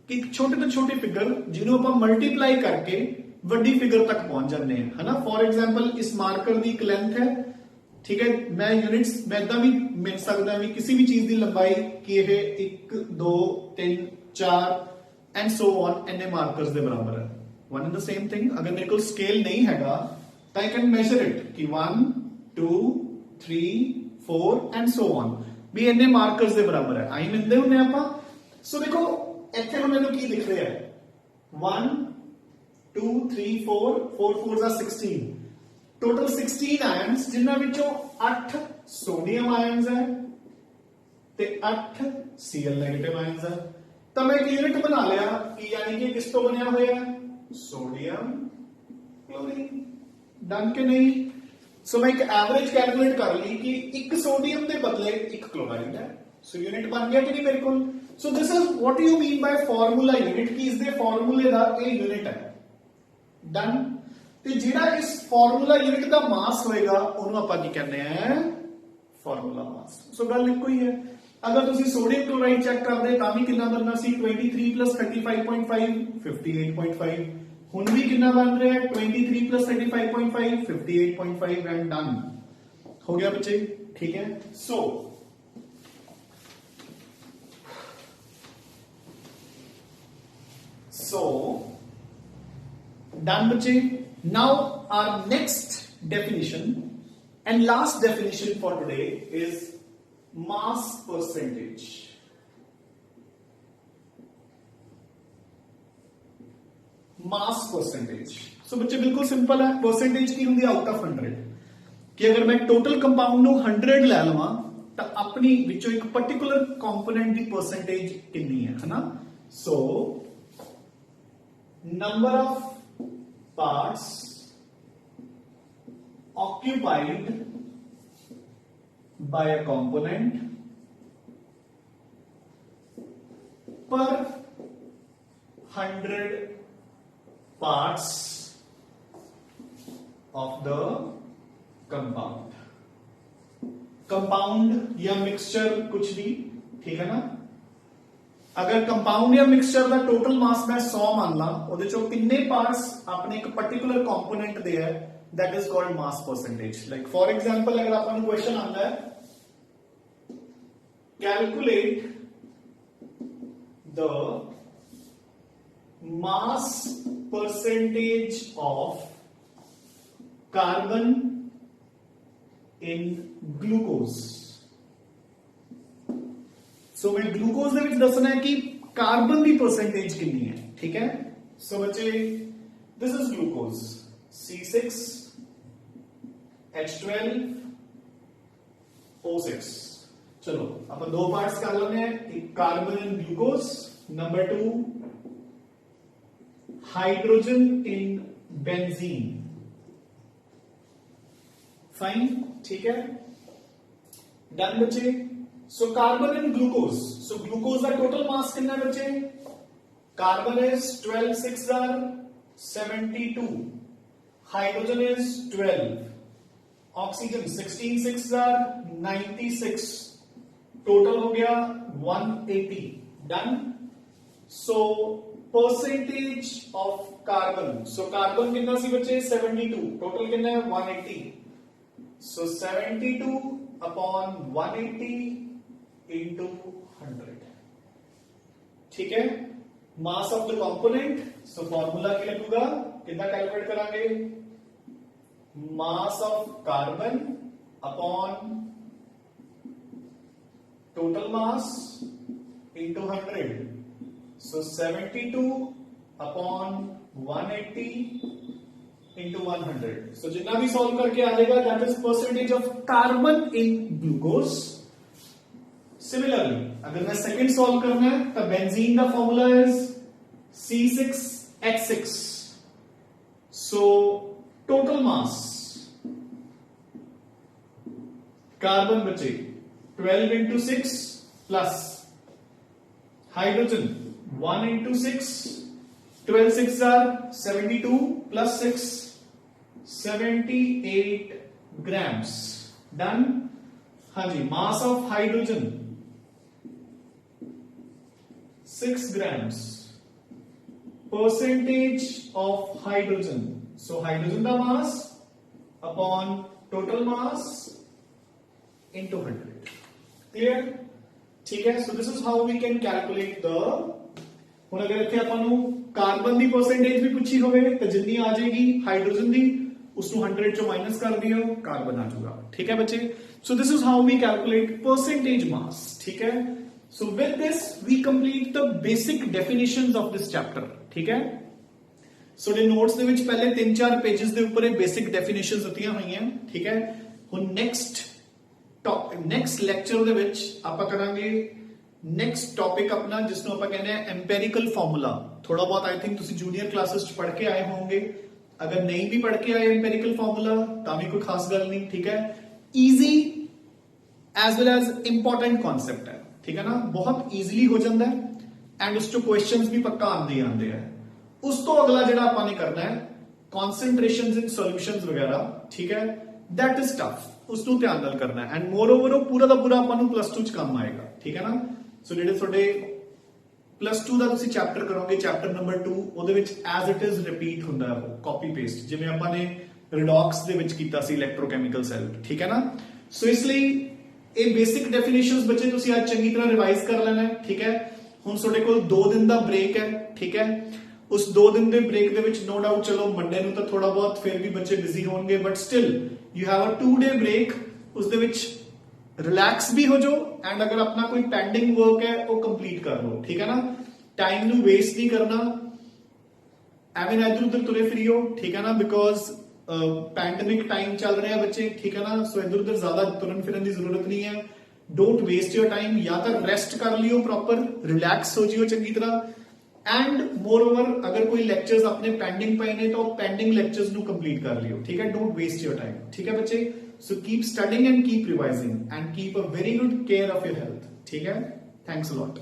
Speaker 1: कि छोटे ਤੋਂ ਛੋਟੇ ਫਿਗਰ ਜਿਹਨੂੰ ਆਪਾਂ ਮਲਟੀਪਲਾਈ ਕਰਕੇ ਵੱਡੀ ਫਿਗਰ ਤੱਕ ਪਹੁੰਚ ਜਾਂਦੇ ਹਾਂ, ਹੈ ਨਾ। ਫੋਰ ਐਗਜ਼ਾਮਪਲ ਇਸ ਮਾਰਕਰ ਦੀ ਇੱਕ ਲੈਂਥ ਹੈ, ਠੀਕ ਹੈ। ਮੈਂ ਯੂਨਿਟਸ ਮੈਂ ਇਦਾਂ ਵੀ ਮਿਲ ਸਕਦਾ ਵੀ ਕਿਸੇ ਵੀ ਚੀਜ਼ ਦੀ ਲੰਬਾਈ ਕਿ ਇਹ 1 2 3 4 ਐਂਡ ਸੋ ਔਨ ਇੰਨੇ ਮਾਰਕਰਸ ਦੇ ਬਰਾਬਰ ਹੈ। One and the same thing. ਅਗਰ ਮੇਰੇ ਕੋਲ ਸਕੇਲ ਨਹੀਂ ਹੈਗਾ ਤਾਂ ਆਈ ਕੈਨ ਮੈਜ਼ਰ ਇਟ ਕਿ 1 2 3 4 ਐਂਡ ਸੋ ਔਨ ਵੀ ਇੰਨੇ ਮਾਰਕਰਸ ਦੇ ਬਰਾਬਰ ਹੈ। ਆਈ ਮਿਲਦੇ ਹੁੰਦੇ ਆਪਾਂ। ਸੋ ਦੇਖੋ ਇੱਥੇ ਹੁਣ ਮੈਨੂੰ ਕੀ ਦਿਖ ਰਿਹਾ ਹੈ? 1 2 3 4 4 4 ਦਾ 16 ਟੋਟਲ 16 ਆਇਨਸ, ਜਿਨ੍ਹਾਂ ਵਿੱਚੋਂ 8 ਸੋਡੀਅਮ ਆਇਨਸ ਹੈ ਤੇ 8 Cl ਨੈਗੇਟਿਵ ਆਇਨਸ ਹੈ। ਤਾਂ ਮੈਂ ਇੱਕ ਯੂਨਿਟ ਬਣਾ ਲਿਆ ਕਿ ਯਾਨੀ ਕਿ ਕਿਸ ਤੋਂ ਬਣਿਆ ਹੋਇਆ ਹੈ? Sodium chlorine. ਡਨ ਕਿ ਨਹੀਂ? ਸੋ ਮੈਂ ਇੱਕ ਐਵਰੇਜ ਕੈਲਕੂਲੇਟ ਕਰ ਲਈ ਕਿ ਇੱਕ ਸੋਡੀਅਮ ਦੇ ਬਦਲੇ ਇੱਕ ਕਲੋਰਾਈਡ ਹੈ। ਸੋ ਯੂਨਿਟ ਬਣ ਗਿਆ ਕਿ ਨਹੀਂ ਮੇਰੇ ਕੋਲ? So this is what you mean by formula unit, ਕਿ ਇਸ ਦੇ ਫਾਰਮੂਲੇ ਦਾ ਇਹ ਯੂਨਿਟ ਹੈ। डन। ਤੇ ਜਿਹੜਾ ਇਸ ਫਾਰਮੂਲਾ ਯੂਨਿਟ ਦਾ ਮਾਸ ਹੋਏਗਾ ਉਹਨੂੰ ਆਪਾਂ ਕੀ ਕਹਿੰਦੇ ਆ ਫਾਰਮੂਲਾ ਮਾਸ। ਸੋ ਗੱਲ ਇੱਕੋ ਹੀ ਹੈ। ਅਗਰ ਤੁਸੀਂ ਸੋਡੀਅਮ ਕਲੋਰਾਈਡ ਚੈੱਕ ਕਰਦੇ ਤਾਂ ਵੀ ਕਿੰਨਾ ਬਣਨਾ ਸੀ 23 35.5 58.5। ਹੁਣ ਵੀ ਕਿੰਨਾ ਬਣ ਰਿਹਾ ਹੈ 23 35.5 58.5 एंड डन हो गया बच्चे, ठीक है। सो डन बच्चे। Now our next definition and last definition for today is mass percentage। Mass percentage. So बच्चे बिल्कुल सिंपल है। परसेंटेज की होंगी आउट ऑफ 100 कि अगर मैं टोटल कंपाउंड नु 100 लै लवां तो अपनी विचों एक पर्टिकुलर कंपोनेंट की परसेंटेज कितनी है ना। So number of parts occupied by a component पर 100 parts of the कंपाउंड या मिक्सचर कुछ भी, ठीक है ना। अगर कंपाउंड या मिक्सचर का टोटल मास मैं 100 मान ला ਉਹਦੇ ਚੋਂ किन्ने पार्ट्स अपने एक पर्टिकुलर कंपोनेंट दे है that is called mass percentage. Like for example अगर अपन क्वेश्चन आता है calculate the mass percentage of carbon in glucose। सो मैं ग्लूकोज ਦੇ ਵਿੱਚ ਦੱਸਣਾ है कि कार्बन की परसेंटेज कितनी है, ठीक है। सो बच्चे दिस इज ग्लूकोज C6H12O6। चलो अपन दो पार्ट्स कर लेने हैं, एक carbon in glucose, number 2 hydrogen in benzene. Fine, ठीक है, डन बच्चे। So carbon in glucose. So glucose का टोटल मास कितना है बच्चे? Carbon is 12 6 are 72, hydrogen is 12, oxygen 16 6 are 96, total हो गया 180। Done. So percentage of carbon. So carbon कितना सी बच्चे 72, टोटल कितना है 180। सो 72 अपॉन 180 इंटू 100, ठीक है। Mass of the component. So formula क्या लगेगा, कितना कैलकुलेट करांगे, mass of carbon upon total mass into 100। So 72 upon 180 into 100। So जितना भी सॉल्व करके आ जाएगा that is percentage of carbon in glucose। Similarly अगर मैं सेकंड सॉल्व करना है तो बेंजीन का formula is C6H6। So total mass carbon बचे 12 into 6 plus hydrogen 1 into 6, 12 6 are 72 plus 6 78 grams। Done. हाँ जी, mass of hydrogen 6 grams। Percentage of hydrogen. So hydrogen का mass upon total mass into 100। Clear, ठीक है। So this is how we can calculate the. ਹੁਣ ਅਗਰ ਇੱਥੇ ਆਪਾਂ ਨੂੰ ਕਾਰਬਨ ਦੀ ਪਰਸੈਂਟੇਜ ਵੀ ਪੁੱਛੀ ਹੋਵੇ ਤਾਂ ਜਿੰਨੀ ਆ ਜਾਏਗੀ ਹਾਈਡਰੋਜਨ ਦੀ ਉਸ ਨੂੰ 100 ਚੋਂ ਮਾਈਨਸ ਕਰ ਦਿਓ, ਕਾਰਬਨ ਆ ਜਾਊਗਾ, ਠੀਕ ਹੈ ਬੱਚੇ। So this is how we calculate percentage mass, ਠੀਕ ਹੈ। So with this we complete the basic definitions of this chapter, ਠੀਕ ਹੈ। ਸੋ ਦੇ ਨੋਟਸ ਦੇ ਵਿੱਚ ਪਹਿਲੇ 3-4 ਪੇजेस ਦੇ ਉੱਪਰ ਇਹ ਬੇਸਿਕ ਡੈਫੀਨੇਸ਼ਨਸ ਦਿੱਤੀਆਂ ਹੋਈਆਂ, ਠੀਕ ਹੈ। ਹੁਣ ਨੈਕਸਟ ਲੈਕਚਰ ਦੇ ਵਿੱਚ ਆਪਾਂ ਕਰਾਂਗੇ ਨੈਕਸਟ ਟੌਪਿਕ अपना जिसनों ਆਪਾਂ ਕਹਿੰਦੇ ਆ एम्पेरिकल फार्मूला। थोड़ा बहुत आई थिंक ਤੁਸੀਂ जूनियर क्लासेस ਚ पढ़ के आए होंगे। अगर नहीं भी पढ़ के आए एम्पेरिकल फार्मूला ਤਾਂ ਵੀ ਕੋਈ ਖਾਸ ਗੱਲ ਨਹੀਂ, ठीक है। Easy as well as important concept है, ठीक है ना, बहुत ईजिली हो जाता है एंड उस चों क्वेश्चंस भी पक्का आंदे है। उस तो अगला ਜਿਹੜਾ ਆਪਾਂ ਨੇ करना है ਕਨਸੈਂਟ੍ਰੇਸ਼ਨਸ ਇਨ ਸੋਲੂਸ਼ਨਸ ਵਗੈਰਾ, ਠੀਕ ਹੈ, that is tough, ਉਸ ਨੂੰ ਧਿਆਨ ਨਾਲ ਕਰਨਾ ਹੈ। ਐਂਡ ਮੋਰ ਓਵਰ ਉਹ ਪੂਰਾ ਦਾ ਪੂਰਾ ਆਪਾਂ ਨੂੰ ਪਲੱਸ 2 ਚ ਕੰਮ ਆਏਗਾ, ਠੀਕ ਹੈ ਨਾ। ਸੋ ਜਿਹੜੇ ਤੁਹਾਡੇ ਪਲੱਸ 2 ਦਾ ਤੁਸੀਂ ਚੈਪਟਰ ਕਰੋਗੇ, ਚੈਪਟਰ ਨੰਬਰ 2, ਉਹਦੇ ਵਿੱਚ ਐਜ਼ ਇਟ ਇਜ਼ ਰਿਪੀਟ ਹੁੰਦਾ ਹੈ, ਉਹ ਕਾਪੀ ਪੇਸਟ, ਜਿਵੇਂ ਆਪਾਂ ਨੇ ਰਿਡੌਕਸ ਦੇ ਵਿੱਚ ਕੀਤਾ ਸੀ ਇਲੈਕਟ੍ਰੋਕੈਮੀਕਲ ਸੈੱਲ, ਠੀਕ ਹੈ ਨਾ। ਸੋ ਇਸ ਲਈ ਇਹ ਬੇਸਿਕ ਡੈਫੀਨੇਸ਼ਨਸ ਬੱਚੇ ਤੁਸੀਂ ਅੱਜ ਚੰਗੀ ਤਰ੍ਹਾਂ ਰਿਵਾਈਜ਼ ਕਰ ਲੈਣਾ ਹੈ, ਠੀਕ ਹੈ। ਹੁਣ ਤੁਹਾਡੇ ਕੋਲ 2 ਦਿਨ ਦਾ ਬ੍ਰੇਕ ਹੈ, ਠੀਕ ਹੈ। ਉਸ 2 ਦਿਨ ਦੇ ਬ੍ਰੇਕ ਦੇ ਵਿੱਚ ਨੋ ਡਾਊਟ ਚਲੋ ਮੰਡੇ ਨੂੰ ਤਾਂ ਥੋੜਾ ਬਹੁਤ ਫਿਰ ਵੀ ਬੱਚੇ ਬਿਜ਼ੀ ਹੋਣਗੇ, but still you have a 2-day break. ਉਸ ਦੇ ਵਿੱਚ ਰਿਲੈਕਸ ਵੀ ਹੋ ਜਾਓ ਐਂਡ ਅਗਰ ਆਪਣਾ ਕੋਈ ਪੈਂਡਿੰਗ ਵਰਕ ਹੈ ਉਹ ਕੰਪਲੀਟ ਕਰ ਲਓ, ਠੀਕ ਹੈ ਨਾ। ਟਾਈਮ ਨੂੰ ਵੇਸਟ ਨਹੀਂ ਕਰਨਾ, ਐਵੇਂ ਇੱਧਰ ਉੱਧਰ ਤੁਰੇ ਫਿਰਿਓ, ਠੀਕ ਹੈ ਨਾ, ਬਿਕੋਜ਼ ਪੈਂਡੇਮਿਕ ਟਾਈਮ ਚੱਲ ਰਿਹਾ ਬੱਚੇ, ਠੀਕ ਹੈ ਨਾ। ਸੋ ਇੱਧਰ ਉੱਧਰ ਜ਼ਿਆਦਾ ਤੁਰਨ ਫਿਰਨ ਦੀ ਜ਼ਰੂਰਤ ਨਹੀਂ ਹੈ। ਡੋਂਟ ਵੇਸਟ ਯੋਰ ਟਾਈਮ, ਜਾਂ ਤਾਂ ਰੈਸਟ ਕਰ ਲਿਓ ਪ੍ਰੋਪਰ, ਰਿਲੈਕਸ ਹੋ ਜਿਓ ਚੰਗੀ ਤਰ੍ਹਾਂ। ਐਂਡ ਮੋਰ ਓਵਰ ਅਗਰ ਕੋਈ ਲੈਕਚਰਸ ਆਪਣੇ ਪੈਂਡਿੰਗ ਪਏ ਨੇ ਤਾਂ ਉਹ ਪੈਂਡਿੰਗ ਲੈਕਚਰਸ ਨੂੰ ਕੰਪਲੀਟ ਕਰ ਲਿਓ, ਠੀਕ ਹੈ। ਡੋਂਟ ਵੇਸਟ ਯੋਰ ਟਾਈਮ, ਠੀਕ ਹੈ ਬੱਚੇ। So keep studying and keep revising and keep a very good care of your health, ठीक है। Thanks a lot.